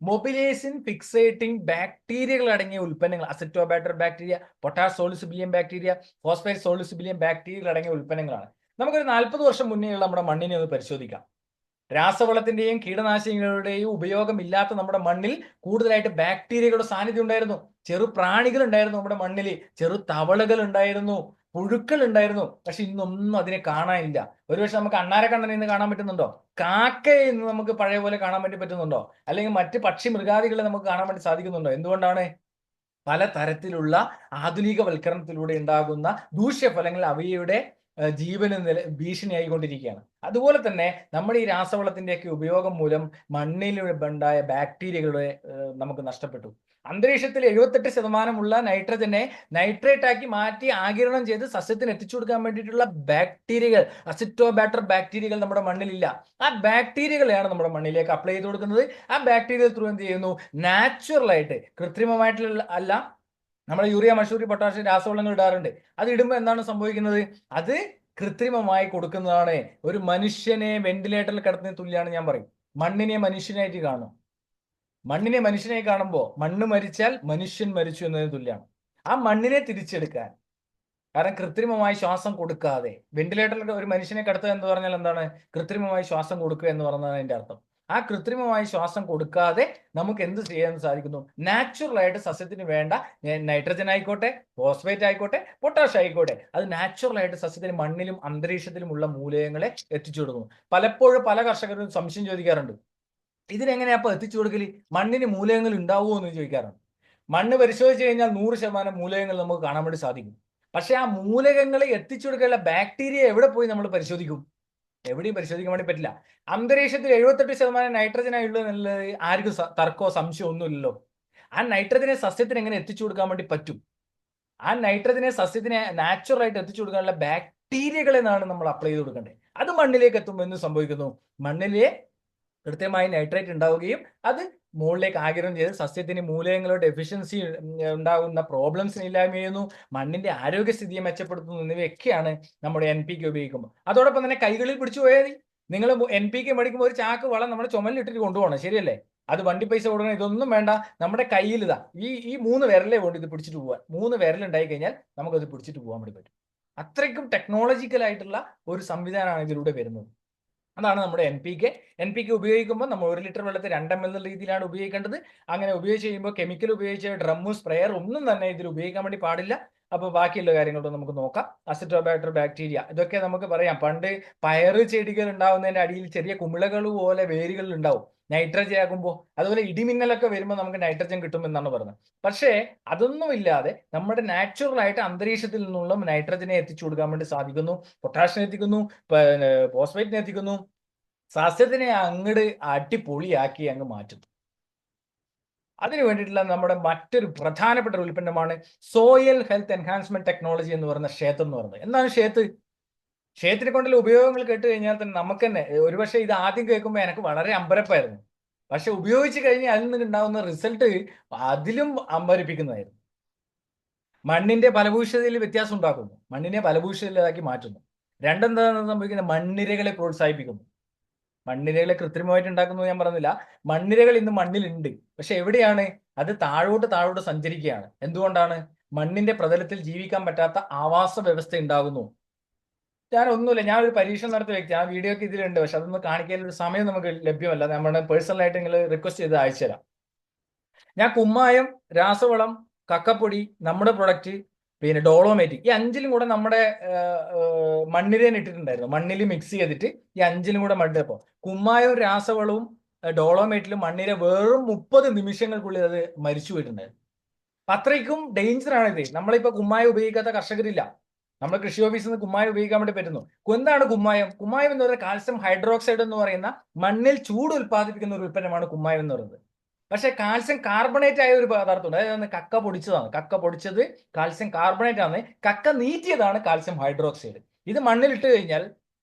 മൊബിലൈസിൻ ഫിക്സേറ്റിംഗ് ബാക്ടീരിയകൾ അടങ്ങിയ ഉൽപ്പന്നങ്ങൾ, അസറ്റോബാക്ടർ ബാക്ടീരിയ, പൊട്ടാഷ് സോളിസിബിലിയം ബാക്ടീരിയ, ഫോസ്ഫേറ്റ് സോളിസിബിലിയം ബാക്ടീരിയകൾ അടങ്ങിയ ഉൽപ്പന്നങ്ങളാണ്. നമുക്കൊരു 40 വർഷം മുന്നേയുള്ള നമ്മുടെ മണ്ണിനെ ഒന്ന് പരിശോധിക്കാം. രാസവളത്തിന്റെയും കീടനാശിനികളുടെയും ഉപയോഗമില്ലാത്ത നമ്മുടെ മണ്ണിൽ കൂടുതലായിട്ട് ബാക്ടീരിയകളുടെ സാന്നിധ്യം ഉണ്ടായിരുന്നു. ചെറു പ്രാണികൾ ഉണ്ടായിരുന്നു നമ്മുടെ മണ്ണിൽ, ചെറു തവളകൾ ഉണ്ടായിരുന്നു, പുഴുക്കൾ ഉണ്ടായിരുന്നു. പക്ഷെ ഇന്നൊന്നും അതിനെ കാണാനില്ല. ഒരുപക്ഷെ നമുക്ക് അണ്ണാരക്കണ്ണനെ ഇന്ന് കാണാൻ പറ്റുന്നുണ്ടോ? കാക്കയെ ഇന്ന് നമുക്ക് പഴയ പോലെ കാണാൻ വേണ്ടി പറ്റുന്നുണ്ടോ? അല്ലെങ്കിൽ മറ്റ് പക്ഷി മൃഗാദികളെ നമുക്ക് കാണാൻ വേണ്ടി സാധിക്കുന്നുണ്ടോ? എന്തുകൊണ്ടാണ്? പല തരത്തിലുള്ള ആധുനികവൽക്കരണത്തിലൂടെ ഉണ്ടാകുന്ന ദൂഷ്യഫലങ്ങൾ അവയുടെ ജീവന് ഭീഷണിയായിക്കൊണ്ടിരിക്കുകയാണ്. അതുപോലെ തന്നെ നമ്മുടെ ഈ രാസവളത്തിന്റെയൊക്കെ ഉപയോഗം മൂലം മണ്ണിൽ ഉണ്ടായ ബാക്ടീരിയകളെ നമുക്ക് നഷ്ടപ്പെട്ടു. അന്തരീക്ഷത്തിൽ 78% നൈട്രജനെ നൈട്രേറ്റ് ആക്കി മാറ്റി ആഗിരണം ചെയ്ത് സസ്യത്തിന് എത്തിച്ചു കൊടുക്കാൻ വേണ്ടിയിട്ടുള്ള ബാക്ടീരിയകൾ, അസിറ്റോബാക്ടർ ബാക്ടീരിയകൾ നമ്മുടെ മണ്ണിലില്ല. ആ ബാക്ടീരിയകളെയാണ് നമ്മുടെ മണ്ണിലേക്ക് അപ്ലൈ ചെയ്ത് കൊടുക്കുന്നത്. ആ ബാക്ടീരിയൽ ത്രൂ എന്ത് ചെയ്യുന്നു? നാച്ചുറലായിട്ട്, കൃത്രിമമായിട്ടുള്ള അല്ല, നമ്മൾ യൂറിയ, മഷൂറി, പൊട്ടാഷ്യം രാസവളങ്ങൾ ഇടാറുണ്ട്. അത് ഇടുമ്പോൾ എന്താണ് സംഭവിക്കുന്നത്? അത് കൃത്രിമമായി കൊടുക്കുന്നതാണ്. ഒരു മനുഷ്യനെ വെന്റിലേറ്ററിൽ കിടത്തുന്ന തുല്യമാണ് ഞാൻ പറയും. മണ്ണിനെ മനുഷ്യനായിട്ട് കാണും. മണ്ണിനെ മനുഷ്യനായി കാണുമ്പോൾ മണ്ണ് മരിച്ചാൽ മനുഷ്യൻ മരിച്ചു എന്നതിന് തുല്യമാണ്. ആ മണ്ണിനെ തിരിച്ചെടുക്കാൻ, കാരണം കൃത്രിമമായി ശ്വാസം കൊടുക്കാതെ, വെന്റിലേറ്ററിൽ ഒരു മനുഷ്യനെ കിടത്തുക എന്ന് പറഞ്ഞാൽ എന്താണ്? കൃത്രിമമായി ശ്വാസം കൊടുക്കുക എന്ന് പറഞ്ഞാൽ അതിന്റെ അർത്ഥം. ആ കൃത്രിമമായി ശ്വാസം കൊടുക്കാതെ നമുക്ക് എന്ത് ചെയ്യാൻ സാധിക്കുന്നു? നാച്ചുറലായിട്ട് സസ്യത്തിന് വേണ്ട നൈട്രജൻ ആയിക്കോട്ടെ, ഫോസ്ഫേറ്റ് ആയിക്കോട്ടെ, പൊട്ടാഷ് ആയിക്കോട്ടെ, അത് നാച്ചുറലായിട്ട് സസ്യത്തിന് മണ്ണിലും അന്തരീക്ഷത്തിലുമുള്ള മൂലകങ്ങളെ എത്തിച്ചു കൊടുക്കുന്നു. പലപ്പോഴും പല കർഷകരും സംശയം ചോദിക്കാറുണ്ട്, ഇതിനെങ്ങനെയാ അപ്പൊ എത്തിച്ചു കൊടുക്കല്? മണ്ണിന് മൂലകങ്ങൾ ഉണ്ടാവുമോ എന്ന് ചോദിക്കാറുണ്ട്. മണ്ണ് പരിശോധിച്ച് കഴിഞ്ഞാൽ 100% മൂലകങ്ങൾ നമുക്ക് കാണാൻ വേണ്ടി സാധിക്കും. പക്ഷെ ആ മൂലകങ്ങളെ എത്തിച്ചു കൊടുക്കാനുള്ള ബാക്ടീരിയ എവിടെ പോയി നമ്മൾ പരിശോധിക്കും? എവിടെയും പരിശോധിക്കാൻ വേണ്ടി പറ്റില്ല. അന്തരീക്ഷത്തിൽ 78% നൈട്രജനായുള്ളൂ എന്നുള്ളത് ആർക്കും തർക്കമോ സംശയമോ ഒന്നുമില്ലല്ലോ. ആ നൈട്രജനെ സസ്യത്തിന് എങ്ങനെ എത്തിച്ചു കൊടുക്കാൻ വേണ്ടി പറ്റും? ആ നൈട്രജനെ സസ്യത്തിനെ നാച്ചുറൽ ആയിട്ട് എത്തിച്ചു കൊടുക്കാനുള്ള ബാക്ടീരിയകളെ നമ്മൾ അപ്ലൈ ചെയ്ത് കൊടുക്കേണ്ടത്. അത് മണ്ണിലേക്ക് എത്തുമ്പോൾ എന്ത് സംഭവിക്കുന്നു? മണ്ണിലെ കൃത്യമായി നൈട്രേറ്റ് ഉണ്ടാവുകയും അത് മുകളിലേക്ക് ആഗിരണം ചെയ്ത് സസ്യത്തിന് മൂലകങ്ങളുടെ ഡെഫിഷ്യൻസി ഉണ്ടാകുന്ന പ്രോബ്ലംസിന് ഇല്ലായ്മ ചെയ്യുന്നു, മണ്ണിന്റെ ആരോഗ്യസ്ഥിതിയെ മെച്ചപ്പെടുത്തുന്നു എന്നിവയൊക്കെയാണ് നമ്മുടെ NPK ഉപയോഗിക്കുമ്പോൾ. അതോടൊപ്പം തന്നെ കൈകളിൽ പിടിച്ചു പോയാൽ മതി. നിങ്ങൾ NPK മേടിക്കുമ്പോൾ ഒരു ചാക്ക് വളം നമ്മുടെ ചുമലിലിട്ടിട്ട് കൊണ്ടുപോകണം, ശരിയല്ലേ? അത് വണ്ടി പൈസ കൊടുക്കണം, ഇതൊന്നും വേണ്ട. നമ്മുടെ കയ്യിൽ ഇതാ ഈ 3 വിരലേ കൊണ്ട് ഇത് പിടിച്ചിട്ട് പോകാൻ. 3 വിരലുണ്ടായി കഴിഞ്ഞാൽ നമുക്കത് പിടിച്ചിട്ട് പോകാൻ വേണ്ടി പറ്റും. അത്രയ്ക്കും ടെക്നോളജിക്കൽ ആയിട്ടുള്ള ഒരു സംവിധാനമാണ് ഇതിലൂടെ വരുന്നത്. അതാണ് നമ്മുടെ NPK ഉപയോഗിക്കുമ്പോൾ നമ്മൾ 1 ലിറ്റർ വെള്ളത്തിൽ 2 ml എന്ന രീതിയിലാണ് ഉപയോഗിക്കേണ്ടത്. അങ്ങനെ ഉപയോഗിച്ച് കഴിയുമ്പോൾ കെമിക്കൽ ഉപയോഗിച്ച് ഡ്രമ്മ്, സ്പ്രെയർ ഒന്നും തന്നെ ഇതിൽ ഉപയോഗിക്കാൻ വേണ്ടി പാടില്ല. അപ്പോൾ ബാക്കിയുള്ള കാര്യങ്ങളൊക്കെ നമുക്ക് നോക്കാം. അസിറ്റോബാക്ടർ ബാക്ടീരിയ ഇതൊക്കെ നമുക്ക് പറയാം. പണ്ട് പയറ് ചെടികൾ ഉണ്ടാവുന്നതിന്റെ അടിയിൽ ചെറിയ കുമിളകൾ പോലെ വേരുകൾ ഉണ്ടാവും നൈട്രജൻ ആകുമ്പോൾ. അതുപോലെ ഇടിമിന്നലൊക്കെ വരുമ്പോൾ നമുക്ക് നൈട്രജൻ കിട്ടും എന്നാണ് പറഞ്ഞത്. പക്ഷേ അതൊന്നും ഇല്ലാതെ നമ്മുടെ നാച്ചുറൽ ആയിട്ട് അന്തരീക്ഷത്തിൽ നിന്നുള്ള നൈട്രജനെ എത്തിച്ചു കൊടുക്കാൻ വേണ്ടി സാധിക്കുന്നു. പൊട്ടാഷ്യം എത്തിക്കുന്നു, ഫോസ്ഫേറ്റിനെ എത്തിക്കുന്നു, സസ്യത്തിനെ അങ്ങട് അടിപൊളിയാക്കി അങ്ങ് മാറ്റുന്നു. അതിനു വേണ്ടിയിട്ടുള്ള നമ്മുടെ മറ്റൊരു പ്രധാനപ്പെട്ട ഒരു ഉൽപ്പന്നമാണ് സോയിൽ ഹെൽത്ത് എൻഹാൻസ്മെന്റ് ടെക്നോളജി എന്ന് പറയുന്ന ഷേത്ത് എന്ന് പറയുന്നത്. എന്താണ് ഷേത്ത്? ഷേത്തിനെ കൊണ്ടുള്ള ഉപയോഗങ്ങൾ കേട്ട് കഴിഞ്ഞാൽ തന്നെ നമുക്ക് തന്നെ ഒരുപക്ഷെ ഇത് ആദ്യം കേൾക്കുമ്പോൾ എനിക്ക് വളരെ അമ്പരപ്പായിരുന്നു. പക്ഷെ ഉപയോഗിച്ച് കഴിഞ്ഞാൽ അതിൽ നിന്ന് ഉണ്ടാകുന്ന റിസൾട്ട് അതിലും അമ്പരിപ്പിക്കുന്നതായിരുന്നു. മണ്ണിന്റെ ഫലഭൂയിഷ്ഠതയിൽ വ്യത്യാസം ഉണ്ടാക്കുന്നു, മണ്ണിനെ ഫലഭൂയിഷ്ഠതയിലാക്കി മാറ്റുന്നു. രണ്ടെന്താണ് സംഭവിക്കുന്നത്? മണ്ണിരകളെ പ്രോത്സാഹിപ്പിക്കുന്നു. മണ്ണിരകളെ കൃത്രിമമായിട്ട് ഉണ്ടാക്കുന്നത് ഞാൻ പറഞ്ഞില്ല. മണ്ണിരകൾ ഇന്ന് മണ്ണിലുണ്ട്. പക്ഷെ എവിടെയാണ്? അത് താഴോട്ട് സഞ്ചരിക്കുകയാണ്. എന്തുകൊണ്ടാണ്? മണ്ണിന്റെ പ്രതലത്തിൽ ജീവിക്കാൻ പറ്റാത്ത ആവാസ വ്യവസ്ഥ ഉണ്ടാകുന്നു. ഞാനൊരു പരീക്ഷണം നടത്തിയ വ്യക്തി. ആ വീഡിയോ ഒക്കെ ഇതിലുണ്ട്. പക്ഷെ അതൊന്നും കാണിക്കാനുള്ള സമയം നമുക്ക് ലഭ്യമല്ല. നമ്മുടെ പേഴ്സണലായിട്ട് നിങ്ങൾ റിക്വസ്റ്റ് ചെയ്ത് അയച്ചുതരാം. ഞാൻ കുമ്മായം, രാസവളം, കക്കപ്പൊടി, നമ്മുടെ പ്രൊഡക്റ്റ്, പിന്നെ ഡോളോമേറ്റ്, ഈ 5ലും കൂടെ നമ്മുടെ മണ്ണിരേനെ ഇട്ടിട്ടുണ്ടായിരുന്നു. മണ്ണിൽ മിക്സ് ചെയ്തിട്ട് ഈ 5ലും കൂടെ മണ്ണിരപ്പോൾ കുമ്മായവും രാസവളവും ഡോളോമേറ്റിലും മണ്ണിര വെറും 30 നിമിഷങ്ങൾക്കുള്ളിൽ അത് മരിച്ചു പോയിട്ടുണ്ടായിരുന്നു. അത്രയ്ക്കും ഡേഞ്ചർ ആണ് ഇത്. നമ്മളിപ്പോ കുമ്മായം ഉപയോഗിക്കാത്ത കർഷകരില്ല. നമ്മൾ കൃഷി ഓഫീസിൽ നിന്ന് കുമ്മായം ഉപയോഗിക്കാൻ വേണ്ടി പറ്റുന്നു. എന്താണ് കുമ്മായം? കുമ്മായം എന്ന് പറയുന്നത് കാൽസ്യം ഹൈഡ്രോക്സൈഡ് എന്ന് പറയുന്ന മണ്ണിൽ ചൂട് ഉൽപ്പാദിപ്പിക്കുന്ന ഒരു ഉൽപ്പന്നമാണ് കുമ്മായം എന്ന് പറയുന്നത്. പക്ഷെ കാൽസ്യം കാർബണേറ്റ് ആയ ഒരു പദാർത്ഥമുണ്ട്. അതായത് കക്ക പൊടിച്ചതാണ്. കക്ക പൊടിച്ചത് കാൽസ്യം കാർബണേറ്റ് ആണ്. കക്ക നീറ്റിയതാണ് കാൽസ്യം ഹൈഡ്രോക്സൈഡ്. ഇത് മണ്ണിലിട്ട് കഴിഞ്ഞാൽ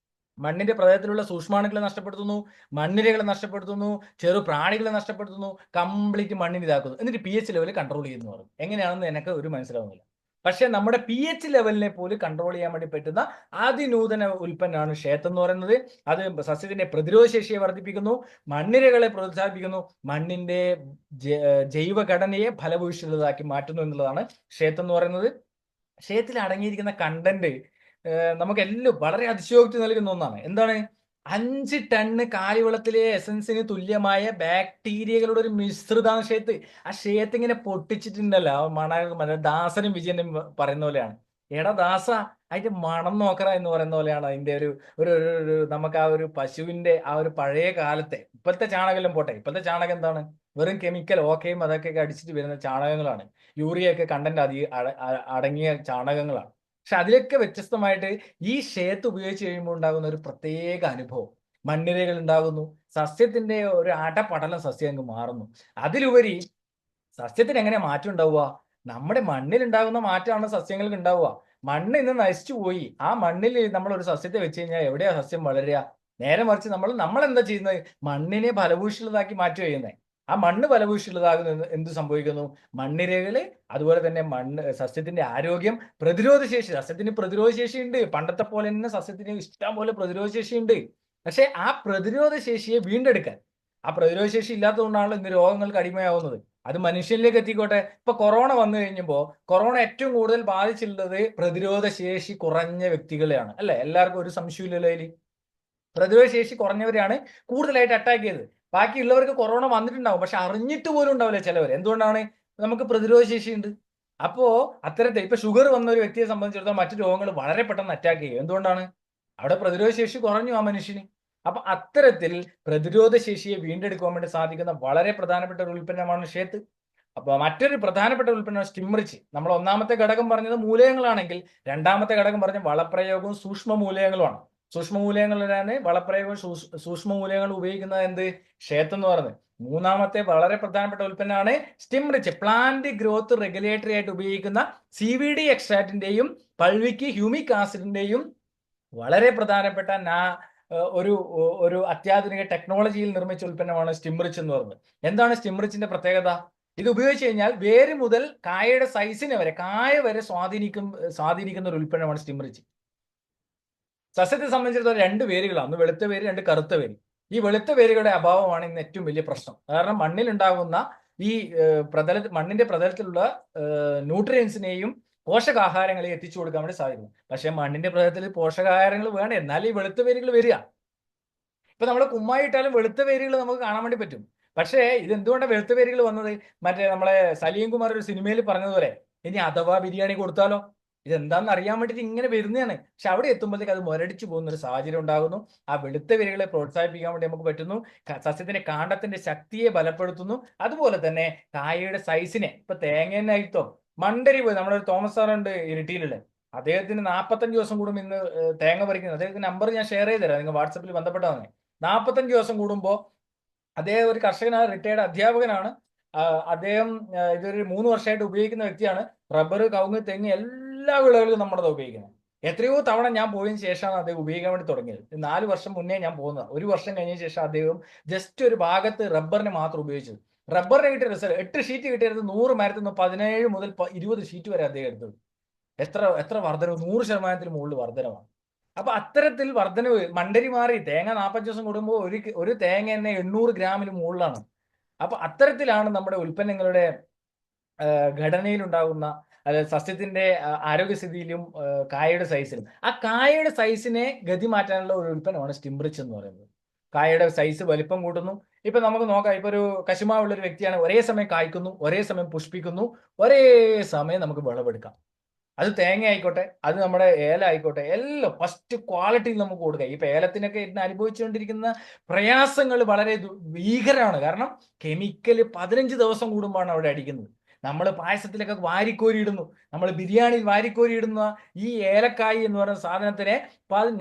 മണ്ണിന്റെ പ്രതലത്തിലുള്ള സൂക്ഷ്മാണുക്കളെ നഷ്ടപ്പെടുത്തുന്നു, മണ്ണിരകളെ നഷ്ടപ്പെടുത്തുന്നു, ചെറു പ്രാണികളെ നഷ്ടപ്പെടുത്തുന്നു, കംപ്ലീറ്റ് മണ്ണിന് ഇതാക്കുന്നു. എന്നിട്ട് pH ലെവൽ കൺട്രോൾ ചെയ്യുന്നു പറയും. എങ്ങനെയാണെന്ന് എനിക്ക് ഒരു മനസ്സിലാവുന്നില്ല. പക്ഷെ നമ്മുടെ pH ലെവലിനെ പോലും കൺട്രോൾ ചെയ്യാൻ വേണ്ടി പറ്റുന്ന അതിനൂതന ഉൽപ്പന്നമാണ് ഷേത്ത് എന്ന് പറയുന്നത്. അത് സസ്യത്തിന്റെ പ്രതിരോധ ശേഷിയെ വർദ്ധിപ്പിക്കുന്നു, മണ്ണിരകളെ പ്രോത്സാഹിപ്പിക്കുന്നു, മണ്ണിന്റെ ജൈവഘടനയെ ഫലഭൂയിഷ്ഠിതമാക്കി മാറ്റുന്നു എന്നുള്ളതാണ് ഷേത്ത് എന്ന് പറയുന്നത്. ഷേത്തിൽ അടങ്ങിയിരിക്കുന്ന കണ്ടന്റ് നമുക്കെല്ലാം വളരെ അതിശയോക്തി നൽകുന്ന ഒന്നാണ്. എന്താണ്? 5 ടണ്ണ് കാലിവെള്ളത്തിലെ എസൻസിന് തുല്യമായ ബാക്ടീരിയകളുടെ ഒരു മിശ്രിതമാണ് ഷേത്ത്. ആ ഷേത്ത് ഇങ്ങനെ പൊട്ടിച്ചിട്ടുണ്ടല്ലോ, ദാസനും വിജയനും പറയുന്ന പോലെയാണ്. എടാ ദാസ, അതിന്റെ മണം നോക്കറ എന്ന് പറയുന്ന പോലെയാണ് അതിന്റെ ഒരു നമുക്ക് ആ ഒരു പശുവിന്റെ ആ ഒരു പഴയ കാലത്തെ. ഇപ്പോഴത്തെ ചാണകം പോട്ടെ, ഇപ്പോഴത്തെ ചാണകം എന്താണ്? വെറും കെമിക്കൽ ഓക്കെയും അതൊക്കെ അടിച്ചിട്ട് വരുന്ന ചാണകങ്ങളാണ്. യൂറിയ ഒക്കെ കണ്ടന്റ് അടങ്ങിയ ചാണകങ്ങളാണ്. പക്ഷെ അതിലൊക്കെ വ്യത്യസ്തമായിട്ട് ഈ ഷേത്ത് ഉപയോഗിച്ച് കഴിയുമ്പോൾ ഉണ്ടാകുന്ന ഒരു പ്രത്യേക അനുഭവം. മണ്ണിരകൾ ഉണ്ടാകുന്നു, സസ്യത്തിന്റെ ഒരു അടപടലം സസ്യം അങ്ങ് മാറുന്നു. അതിലുപരി സസ്യത്തിന് എങ്ങനെ മാറ്റം ഉണ്ടാവുക? നമ്മുടെ മണ്ണിൽ ഉണ്ടാകുന്ന മാറ്റമാണ് സസ്യങ്ങൾക്ക് ഉണ്ടാവുക. മണ്ണ് ഇന്ന് നശിച്ചു പോയി. ആ മണ്ണിൽ നമ്മൾ ഒരു സസ്യത്തെ വെച്ച് കഴിഞ്ഞാൽ എവിടെയാ സസ്യം വളരുക? നേരെ മറിച്ച് നമ്മൾ എന്താ ചെയ്യുന്നത്? മണ്ണിനെ ഫലഭൂയിഷ്ഠിതമാക്കി മാറ്റുക ചെയ്യുന്നത്. ആ മണ്ണ് ഫലഭൂയിഷ്ഠിതമാകുന്ന എന്ത് സംഭവിക്കുന്നു? മണ്ണിരകള്, അതുപോലെ തന്നെ സസ്യത്തിന്റെ ആരോഗ്യം, പ്രതിരോധശേഷി. സസ്യത്തിന് പ്രതിരോധശേഷി ഉണ്ട്. പണ്ടത്തെ പോലെ തന്നെ സസ്യത്തിന് ഇഷ്ടം പോലെ പ്രതിരോധശേഷി ഉണ്ട്. പക്ഷെ ആ പ്രതിരോധശേഷിയെ വീണ്ടെടുക്കാൻ, ആ പ്രതിരോധശേഷി ഇല്ലാത്തതുകൊണ്ടാണല്ലോ ഇന്ന് രോഗങ്ങൾക്ക് അടിമയാവുന്നത്. അത് മനുഷ്യനിലേക്ക് എത്തിക്കോട്ടെ. ഇപ്പൊ കൊറോണ വന്നു കഴിഞ്ഞപ്പോൾ കൊറോണ ഏറ്റവും കൂടുതൽ ബാധിച്ചിട്ടുള്ളത് പ്രതിരോധശേഷി കുറഞ്ഞ വ്യക്തികളെയാണ്, അല്ലെ? എല്ലാവർക്കും ഒരു സംശയമില്ലല്ലോ അതിൽ. പ്രതിരോധശേഷി കുറഞ്ഞവരെയാണ് കൂടുതലായിട്ട് അറ്റാക്ക് ചെയ്തത്. ബാക്കിയുള്ളവർക്ക് കൊറോണ വന്നിട്ടുണ്ടാവും, പക്ഷെ അറിഞ്ഞിട്ട് പോലും ഉണ്ടാവില്ല ചിലവർ. എന്തുകൊണ്ടാണ്? നമുക്ക് പ്രതിരോധശേഷി ഉണ്ട്. അപ്പോ അത്തരത്തിൽ ഇപ്പൊ ഷുഗർ വന്ന ഒരു വ്യക്തിയെ സംബന്ധിച്ചിടത്തോളം മറ്റു രോഗങ്ങൾ വളരെ പെട്ടെന്ന് അറ്റാക്ക് ചെയ്യും. എന്തുകൊണ്ടാണ്? അവിടെ പ്രതിരോധശേഷി കുറഞ്ഞു ആ മനുഷ്യന്. അപ്പൊ അത്തരത്തിൽ പ്രതിരോധശേഷിയെ വീണ്ടെടുക്കാൻ വേണ്ടി സാധിക്കുന്ന വളരെ പ്രധാനപ്പെട്ട ഒരു ഉൽപ്പന്നമാണ് ഷേത്ത്. അപ്പൊ മറ്റൊരു പ്രധാനപ്പെട്ട ഉൽപ്പന്നമാണ് സ്റ്റിംറിച്ച്. നമ്മൾ ഒന്നാമത്തെ ഘടകം പറഞ്ഞത് മൂലകങ്ങളാണെങ്കിൽ രണ്ടാമത്തെ ഘടകം പറഞ്ഞ വളപ്രയോഗവും സൂക്ഷ്മ മൂലകങ്ങളുമാണ്. സൂക്ഷ്മ മൂലകങ്ങളിലാണ് വളപ്രയോഗവും സൂക്ഷ്മ മൂലകങ്ങൾ ഉപയോഗിക്കുന്നത് എന്ത് ഷേത്ത് എന്ന് പറയുന്നത്. മൂന്നാമത്തെ വളരെ പ്രധാനപ്പെട്ട ഉൽപ്പന്നമാണ് സ്റ്റിംറിച്ച്. പ്ലാന്റ് ഗ്രോത്ത് റെഗുലേറ്ററി ആയിട്ട് ഉപയോഗിക്കുന്ന CVD എക്സ്ട്രാക്റ്റിന്റെയും പൾവിക്ക് ഹ്യൂമിക് ആസിഡിന്റെയും വളരെ പ്രധാനപ്പെട്ട ഒരു ഒരു അത്യാധുനിക ടെക്നോളജിയിൽ നിർമ്മിച്ച ഉൽപ്പന്നമാണ് സ്റ്റിംറിച്ച് എന്ന് പറയുന്നത്. എന്താണ് സ്റ്റിംറിച്ചിന്റെ പ്രത്യേകത? ഇത് ഉപയോഗിച്ച് കഴിഞ്ഞാൽ വേര് മുതൽ കായയുടെ സൈസിനെ വരെ കായ വരെ സ്വാധീനിക്കുന്ന ഒരു ഉൽപ്പന്നമാണ് സ്റ്റിംറിച്ച്. സസ്യത്തെ സംബന്ധിച്ചിടത്തോളം രണ്ട് വേരുകളാണ്, ഒന്ന് വെളുത്ത വേര്, രണ്ട് കറുത്ത വേര്. ഈ വെളുത്ത വേരുകളുടെ അഭാവമാണ് ഇന്ന് ഏറ്റവും വലിയ പ്രശ്നം. കാരണം മണ്ണിലുണ്ടാകുന്ന ഈ മണ്ണിന്റെ പ്രതലത്തിലുള്ള ന്യൂട്രിയൻസിനെയും പോഷകാഹാരങ്ങളെ എത്തിച്ചു കൊടുക്കാൻ വേണ്ടി സാധിക്കും. പക്ഷെ മണ്ണിന്റെ പ്രതലത്തിൽ പോഷകാഹാരങ്ങൾ വേണം, എന്നാൽ ഈ വെളുത്ത വേരുകൾ വരിക. ഇപ്പൊ നമ്മൾ കുമ്മായി ഇട്ടാലും വെളുത്ത വേരുകൾ നമുക്ക് കാണാൻ വേണ്ടി പറ്റും. പക്ഷേ ഇത് എന്തുകൊണ്ടാണ് വെളുത്ത വേരുകൾ വന്നത്? മറ്റേ നമ്മളെ സലീം കുമാർ ഒരു സിനിമയിൽ പറഞ്ഞതുപോലെ, ഇനി അഥവാ ബിരിയാണി കൊടുത്താലോ, ഇതെന്താണെന്ന് അറിയാൻ വേണ്ടിയിട്ട് ഇങ്ങനെ വരുന്നതാണ്. പക്ഷെ അവിടെ എത്തുമ്പോഴത്തേക്ക് അത് മുരടിച്ചു പോകുന്ന ഒരു സാഹചര്യം ഉണ്ടാകുന്നു. ആ വെളുത്ത വേരുകളെ പ്രോത്സാഹിപ്പിക്കാൻ വേണ്ടി നമുക്ക് പറ്റുന്നു. സസ്യത്തിന്റെ കാണ്ഡത്തിന്റെ ശക്തിയെ ബലപ്പെടുത്തുന്നു. അതുപോലെ തന്നെ കായയുടെ സൈസിനെ, ഇപ്പൊ തേങ്ങ തന്നെ ആയിട്ടോ മണ്ടരി പോയി, നമ്മുടെ ഒരു തോമസ് സാറുണ്ട് ഇരിട്ടിയിലുള്ള, അദ്ദേഹത്തിന് 45 ദിവസം കൂടും ഇന്ന് തേങ്ങ പറിക്കുന്നത്. അദ്ദേഹത്തിന്റെ നമ്പർ ഞാൻ ഷെയർ ചെയ്ത് തരാം, നിങ്ങൾ വാട്സപ്പിൽ ബന്ധപ്പെട്ടാൽ മതി. 45 ദിവസം കൂടുമ്പോൾ അദ്ദേഹം ഒരു കർഷകനാണ്, റിട്ടയർഡ് അധ്യാപകനാണ്. അദ്ദേഹം ഇതൊരു 3 വർഷമായിട്ട് ഉപയോഗിക്കുന്ന വ്യക്തിയാണ്. റബ്ബർ, കവുങ്ങ്, തെങ്ങ് എല്ലാ വിളകളും നമ്മളത് ഉപയോഗിക്കുന്നത്. എത്രയോ തവണ ഞാൻ പോയതിനു ശേഷമാണ് അദ്ദേഹം ഉപയോഗിക്കാൻ വേണ്ടി തുടങ്ങിയത്. 4 വർഷം മുന്നേ ഞാൻ പോകുന്നത്. 1 വർഷം കഴിഞ്ഞ ശേഷം അദ്ദേഹം ജസ്റ്റ് ഒരു ഭാഗത്ത് റബ്ബറിന് മാത്രം ഉപയോഗിച്ചത്. റബ്ബറിന് കിട്ടിയ റിസൾട്ട് 8 ഷീറ്റ് കിട്ടിയത് 100 മരത്തിൽ നിന്ന് 17 മുതൽ 20 ഷീറ്റ് വരെ അദ്ദേഹം എടുത്തത്. എത്ര വർധനവ്, 100% മുകളിൽ വർധനമാണ്. അപ്പൊ അത്തരത്തിൽ വർധനവ് മണ്ടരി മാറി. തേങ്ങ 45 ദിവസം കൂടുമ്പോൾ ഒരു തേങ്ങ തന്നെ 800 ഗ്രാമിന് മുകളിലാണ്. അപ്പൊ അത്തരത്തിലാണ് നമ്മുടെ ഉൽപ്പന്നങ്ങളുടെ ഘടനയിൽ ഉണ്ടാകുന്ന, അതായത് സസ്യത്തിന്റെ ആരോഗ്യസ്ഥിതിയിലും കായയുടെ സൈസിലും. ആ കായയുടെ സൈസിനെ ഗതി മാറ്റാനുള്ള ഒരു ഉൽപ്പന്നമാണ് സ്റ്റിംറിച്ച് എന്ന് പറയുന്നത്. കായയുടെ സൈസ് വലിപ്പം കൂട്ടുന്നു. ഇപ്പൊ നമുക്ക് നോക്കാം, ഇപ്പൊ ഒരു കശുമാവുള്ള ഒരു വ്യക്തിയാണ്, ഒരേ സമയം കായ്ക്കുന്നു, ഒരേ സമയം പുഷ്പിക്കുന്നു, ഒരേ സമയം നമുക്ക് വിളവെടുക്കാം. അത് തേങ്ങ ആയിക്കോട്ടെ, അത് നമ്മുടെ ഏല ആയിക്കോട്ടെ, എല്ലാം ഫസ്റ്റ് ക്വാളിറ്റിയിൽ നമുക്ക് കൊടുക്കാം. ഇപ്പൊ ഏലത്തിനൊക്കെ ഇന്ന് അനുഭവിച്ചുകൊണ്ടിരിക്കുന്ന പ്രയാസങ്ങൾ വളരെ ഭീകരമാണ്. കാരണം കെമിക്കൽ 15 ദിവസം കൂടുമ്പോഴാണ് അവിടെ അടിക്കുന്നത്. നമ്മൾ പായസത്തിലൊക്കെ വാരിക്കോരി ഇടുന്നു, നമ്മൾ ബിരിയാണിയിൽ വാരിക്കോരി ഇടുന്ന ഈ ഏലക്കായി എന്ന് പറയുന്ന സാധനത്തിനെ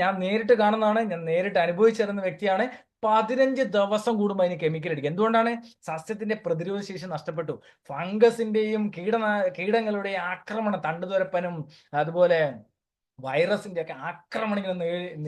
ഞാൻ നേരിട്ട് കാണുന്നതാണ്, ഞാൻ നേരിട്ട് അനുഭവിച്ചിരുന്ന വ്യക്തിയാണ്. 15 ദിവസം കൂടുമ്പോൾ അതിന് കെമിക്കൽ അടിക്കുക. എന്തുകൊണ്ടാണ്? സസ്യത്തിന്റെ പ്രതിരോധ ശേഷി നഷ്ടപ്പെട്ടു. ഫംഗസിന്റെയും കീടങ്ങളുടെയും ആക്രമണം, തണ്ടുതുരപ്പനും അതുപോലെ വൈറസിന്റെ ഒക്കെ ആക്രമണങ്ങൾ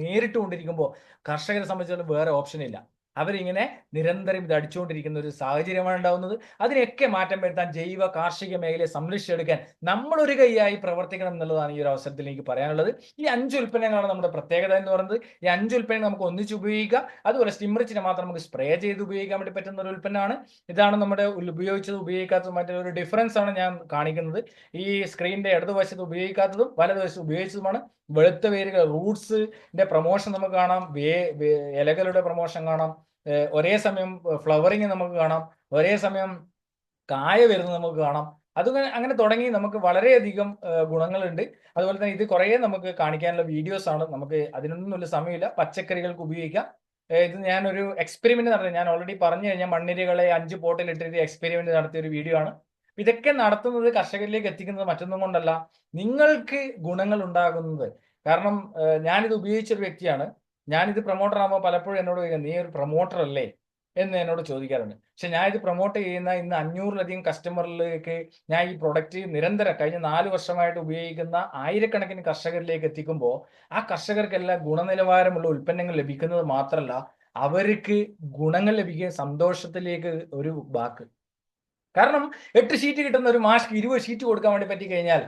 നേരിട്ട് കൊണ്ടിരിക്കുമ്പോൾ കർഷകരെ സംബന്ധിച്ചിടത്തോളം വേറെ ഓപ്ഷൻ ഇല്ല. അവരിങ്ങനെ നിരന്തരം ഇത് അടിച്ചുകൊണ്ടിരിക്കുന്ന ഒരു സാഹചര്യമാണ് ഉണ്ടാവുന്നത്. അതിനെയൊക്കെ മാറ്റം വരുത്താൻ ജൈവ കാർഷിക മേഖലയെ സംരക്ഷിച്ചെടുക്കാൻ നമ്മൾ ഒരു കൈയായി പ്രവർത്തിക്കണം എന്നുള്ളതാണ് ഈ ഒരു അവസരത്തിൽ എനിക്ക് പറയാനുള്ളത്. ഈ 5 ഉൽപ്പന്നങ്ങളാണ് നമ്മുടെ പ്രത്യേകത എന്ന് പറയുന്നത്. ഈ 5 ഉൽപ്പന്നങ്ങൾ നമുക്ക് ഒന്നിച്ച് ഉപയോഗിക്കാം. അതുപോലെ സ്റ്റിംറിച്ചിനെ മാത്രം നമുക്ക് സ്പ്രേ ചെയ്ത് ഉപയോഗിക്കാൻ വേണ്ടി പറ്റുന്ന ഒരു ഉൽപ്പന്നമാണ്. ഇതാണ് നമ്മുടെ ഉപയോഗിക്കാത്തതും മറ്റൊരു ഡിഫറൻസ് ആണ് ഞാൻ കാണിക്കുന്നത്. ഈ സ്ക്രീനിന്റെ ഇടതുവശത്ത് ഉപയോഗിക്കാത്തതും വലതുവശത്ത് ഉപയോഗിച്ചതുമാണ്. വെളുത്ത വേരുകൾ, റൂട്ട്സിന്റെ പ്രൊമോഷൻ നമുക്ക് കാണാം, ഇലകളുടെ പ്രൊമോഷൻ കാണാം, ഒരേ സമയം ഫ്ലവറിങ് നമുക്ക് കാണാം, ഒരേ സമയം കായ വരുന്നത് നമുക്ക് കാണാം. അങ്ങനെ തുടങ്ങി നമുക്ക് വളരെയധികം ഗുണങ്ങളുണ്ട്. അതുപോലെ തന്നെ ഇത് കുറേ നമുക്ക് കാണിക്കാനുള്ള വീഡിയോസ് ആണ്. നമുക്ക് അതിനൊന്നും ഒരു സമയമില്ല. പച്ചക്കറികൾക്ക് ഉപയോഗിക്കാം. ഇത് ഞാനൊരു എക്സ്പെരിമെന്റ് നടത്തി, ഞാൻ ഓൾറെഡി പറഞ്ഞു കഴിഞ്ഞാൽ മണ്ണിരകളെ 5 പോട്ടിൽ ഇട്ടിട്ട് എക്സ്പെരിമെന്റ് നടത്തിയ ഒരു വീഡിയോ ആണ്. ഇതൊക്കെ നടത്തുന്നത് കർഷകരിലേക്ക് എത്തിക്കുന്നത് മറ്റൊന്നും കൊണ്ടല്ല, നിങ്ങൾക്ക് ഗുണങ്ങൾ ഉണ്ടാകുന്നത്. കാരണം ഞാനിത് ഉപയോഗിച്ചൊരു വ്യക്തിയാണ്. ഞാനിത് പ്രൊമോട്ടർ ആകുമ്പോൾ പലപ്പോഴും എന്നോട് ചോദിക്കാം, നീ ഒരു പ്രൊമോട്ടർ അല്ലേ എന്ന് എന്നോട് ചോദിക്കാറുണ്ട്. പക്ഷെ ഞാൻ ഇത് പ്രൊമോട്ട് ചെയ്യുന്ന ഇന്ന് 500-ലധികം കസ്റ്റമറിലേക്ക് ഞാൻ ഈ പ്രൊഡക്റ്റ് നിരന്തരം കഴിഞ്ഞ 4 വർഷമായിട്ട് ഉപയോഗിക്കുന്ന ആയിരക്കണക്കിന് കർഷകരിലേക്ക് എത്തിക്കുമ്പോൾ ആ കർഷകർക്കെല്ലാം ഗുണനിലവാരമുള്ള ഉൽപ്പന്നങ്ങൾ ലഭിക്കുന്നത് മാത്രമല്ല, അവർക്ക് ഗുണങ്ങൾ ലഭിക്കുക, സന്തോഷത്തിലേക്ക് ഒരു വാക്ക്. കാരണം 8 ഷീറ്റ് കിട്ടുന്ന ഒരു മാസ്ക് 20 ഷീറ്റ് കൊടുക്കാൻ വേണ്ടി പറ്റി കഴിഞ്ഞാൽ,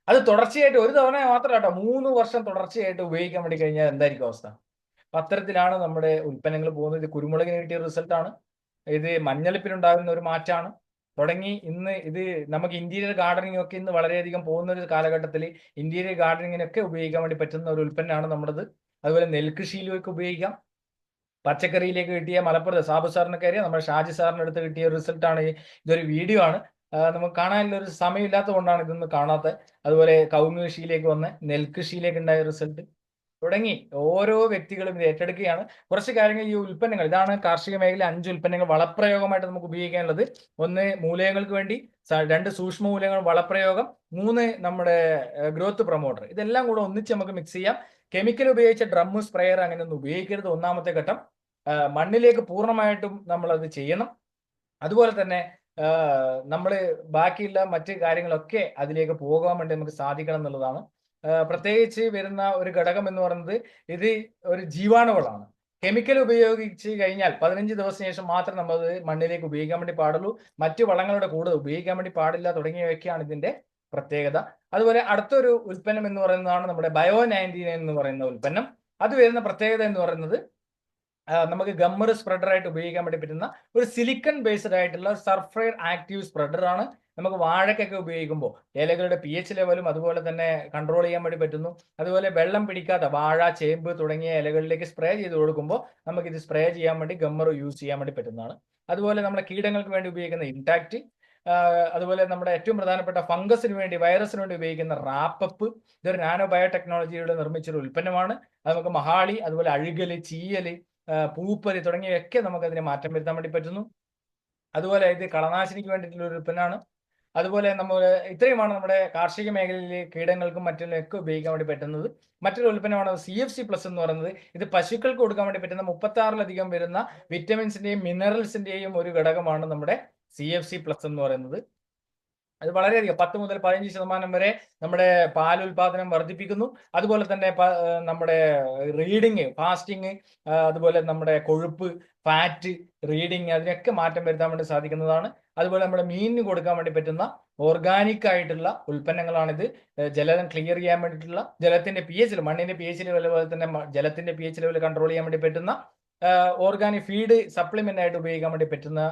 അത് തുടർച്ചയായിട്ട് ഒരു തവണ മാത്രം കേട്ടോ, 3 വർഷം തുടർച്ചയായിട്ട് ഉപയോഗിക്കാൻ വേണ്ടി കഴിഞ്ഞാൽ എന്തായിരിക്കും അവസ്ഥ? അത്തരത്തിലാണ് നമ്മുടെ ഉൽപ്പന്നങ്ങൾ പോകുന്നത്. ഇത് കുരുമുളകിന് കിട്ടിയ റിസൾട്ടാണ്. ഇത് മഞ്ഞളിപ്പിനുണ്ടാകുന്ന ഒരു മാറ്റാണ്. തുടങ്ങി ഇന്ന് ഇത് നമുക്ക് ഇന്റീരിയർ ഗാർഡനിങ് ഒക്കെ ഇന്ന് വളരെയധികം പോകുന്ന ഒരു കാലഘട്ടത്തിൽ ഇന്റീരിയർ ഗാർഡനിങ്ങിനൊക്കെ ഉപയോഗിക്കാൻ വേണ്ടി പറ്റുന്ന ഒരു ഉൽപ്പന്നമാണ് നമ്മുടേത്. അതുപോലെ നെൽകൃഷിയിലേക്ക് ഉപയോഗിക്കാം. പച്ചക്കറിയിലേക്ക് കിട്ടിയ മലപ്പുറത്ത് സാബു സാറിനൊക്കെ അറിയാം, നമ്മുടെ ഷാജി സാറിന്റെ അടുത്ത് കിട്ടിയ റിസൾട്ടാണ്. ഇതൊരു വീഡിയോ ആണ്. നമുക്ക് കാണാനുള്ള ഒരു സമയം ഇല്ലാത്തത് കൊണ്ടാണ് ഇതൊന്നും കാണാത്തത്. അതുപോലെ കവുങ്ങ് കൃഷിയിലേക്ക് വന്ന് നെൽകൃഷിയിലേക്ക് ഉണ്ടായ റിസൾട്ട്. തുടങ്ങി ഓരോ വ്യക്തികളും ഇത് ഏറ്റെടുക്കുകയാണ്. കുറച്ച് കാര്യങ്ങൾ ഈ ഉൽപ്പന്നങ്ങൾ, ഇതാണ് കാർഷിക മേഖല 5 ഉൽപ്പന്നങ്ങൾ വളപ്രയോഗമായിട്ട് നമുക്ക് ഉപയോഗിക്കാനുള്ളത്. 1 മൂലകങ്ങൾക്ക് വേണ്ടി, 2 സൂക്ഷ്മ മൂലകങ്ങൾ വളപ്രയോഗം, 3 നമ്മുടെ ഗ്രോത്ത് പ്രൊമോട്ടർ. ഇതെല്ലാം കൂടെ ഒന്നിച്ച് നമുക്ക് മിക്സ് ചെയ്യാം. കെമിക്കൽ ഉപയോഗിച്ച ഡ്രം, സ്പ്രെയർ അങ്ങനെയൊന്നും ഉപയോഗിക്കരുത്. ഒന്നാമത്തെ ഘട്ടം. മണ്ണിലേക്ക് പൂർണ്ണമായിട്ടും നമ്മളത് ചെയ്യണം. അതുപോലെ തന്നെ നമ്മൾ ബാക്കിയുള്ള മറ്റ് കാര്യങ്ങളൊക്കെ അതിലേക്ക് പോകാൻ വേണ്ടി നമുക്ക് സാധിക്കണം എന്നുള്ളതാണ്. പ്രത്യേകിച്ച് വരുന്ന ഒരു ഘടകം എന്ന് പറയുന്നത് ഇത് ഒരു ജീവാണുവളമാണ്. കെമിക്കൽ ഉപയോഗിച്ച് കഴിഞ്ഞാൽ 15 ദിവസത്തിന് ശേഷം മാത്രം നമ്മൾ മണ്ണിലേക്ക് ഉപയോഗിക്കാൻ വേണ്ടി പാടുള്ളൂ. മറ്റു വളങ്ങളുടെ കൂടെ ഉപയോഗിക്കാൻ വേണ്ടി പാടില്ല തുടങ്ങിയവയൊക്കെയാണ് ഇതിന്റെ പ്രത്യേകത. അതുപോലെ അടുത്തൊരു ഉൽപ്പന്നം എന്ന് പറയുന്നതാണ് നമ്മുടെ ബയോ-99 എന്ന് പറയുന്ന ഉൽപ്പന്നം. അത് വരുന്ന പ്രത്യേകത എന്ന് പറയുന്നത് നമുക്ക് ഗമ്മർ സ്പ്രെഡർ ആയിട്ട് ഉപയോഗിക്കാൻ വേണ്ടി പറ്റുന്ന ഒരു സിലിക്കൺ ബേസ്ഡ് ആയിട്ടുള്ള സർഫെയർ ആക്റ്റീവ് സ്പ്രെഡർ ആണ്. നമുക്ക് വാഴക്കൊക്കെ ഉപയോഗിക്കുമ്പോൾ ഇലകളുടെ pH ലെവലും അതുപോലെ തന്നെ കൺട്രോൾ ചെയ്യാൻ വേണ്ടി പറ്റുന്നു. അതുപോലെ വെള്ളം പിടിക്കാത്ത വാഴ, ചേമ്പ് തുടങ്ങിയ ഇലകളിലേക്ക് സ്പ്രേ ചെയ്ത് കൊടുക്കുമ്പോൾ നമുക്ക് ഇത് സ്പ്രേ ചെയ്യാൻ വേണ്ടി ഗമ്മർ യൂസ് ചെയ്യാൻ വേണ്ടി പറ്റുന്നതാണ്. അതുപോലെ നമ്മുടെ കീടങ്ങൾക്ക് വേണ്ടി ഉപയോഗിക്കുന്ന ഇൻടാക്റ്റ്, അതുപോലെ നമ്മുടെ ഏറ്റവും പ്രധാനപ്പെട്ട ഫംഗസിന് വേണ്ടി, വൈറസിന് വേണ്ടി ഉപയോഗിക്കുന്ന റാപ്പപ്പ്, ഇതൊരു നാനോ ബയോടെക്നോളജിയുടെ നിർമ്മിച്ചൊരു ഉൽപ്പന്നമാണ്. അത് നമുക്ക് മഹാളി, അതുപോലെ അഴുകല്, ചീയല്, പൂപ്പല് തുടങ്ങിയവയൊക്കെ നമുക്ക് അതിനെ മാറ്റം വരുത്താൻ വേണ്ടി പറ്റുന്നു. അതുപോലെ ഇത് കളനാശിനിക്ക് വേണ്ടിയിട്ടുള്ള ഒരു ഉൽപ്പന്നമാണ്. അതുപോലെ നമ്മൾ ഇത്രയുമാണ് നമ്മുടെ കാർഷിക മേഖലയിലെ കീടങ്ങൾക്കും മറ്റുള്ളതൊക്കെ ഉപയോഗിക്കാൻ വേണ്ടി പറ്റുന്നത്. മറ്റൊരു ഉൽപ്പന്നമാണ് CFC പ്ലസ് എന്ന് പറയുന്നത്. ഇത് പശുക്കൾക്ക് കൊടുക്കാൻ വേണ്ടി പറ്റുന്ന 36ലധികം വരുന്ന വിറ്റമിൻസിന്റെയും മിനറൽസിന്റെയും ഒരു ഘടകമാണ് നമ്മുടെ CFC പ്ലസ് എന്ന് പറയുന്നത്. അത് വളരെയധികം 10 മുതൽ 15% വരെ നമ്മുടെ പാലുൽപാദനം വർദ്ധിപ്പിക്കുന്നു. അതുപോലെ തന്നെ നമ്മുടെ റീഡിങ്, ഫാസ്റ്റിംഗ്, അതുപോലെ നമ്മുടെ കൊഴുപ്പ്, ഫാറ്റ്, റീഡിങ്, അതിനൊക്കെ മാറ്റം വരുത്താൻ വേണ്ടി സാധിക്കുന്നതാണ്. അതുപോലെ നമ്മുടെ മീനിന് കൊടുക്കാൻ വേണ്ടി പറ്റുന്ന ഓർഗാനിക് ആയിട്ടുള്ള ഉൽപ്പന്നങ്ങളാണിത്. ജലം ക്ലിയർ ചെയ്യാൻ വേണ്ടിയിട്ടുള്ള, ജലത്തിന്റെ pH ലെവൽ, മണ്ണിന്റെ pH ലെവൽ, അതുപോലെ തന്നെ ജലത്തിന്റെ pH ലെവൽ കൺട്രോൾ ചെയ്യാൻ വേണ്ടി പറ്റുന്ന ഓർഗാനിക് ഫീഡ് സപ്ലിമെന്റ് ആയിട്ട് ഉപയോഗിക്കാൻ വേണ്ടി പറ്റുന്ന,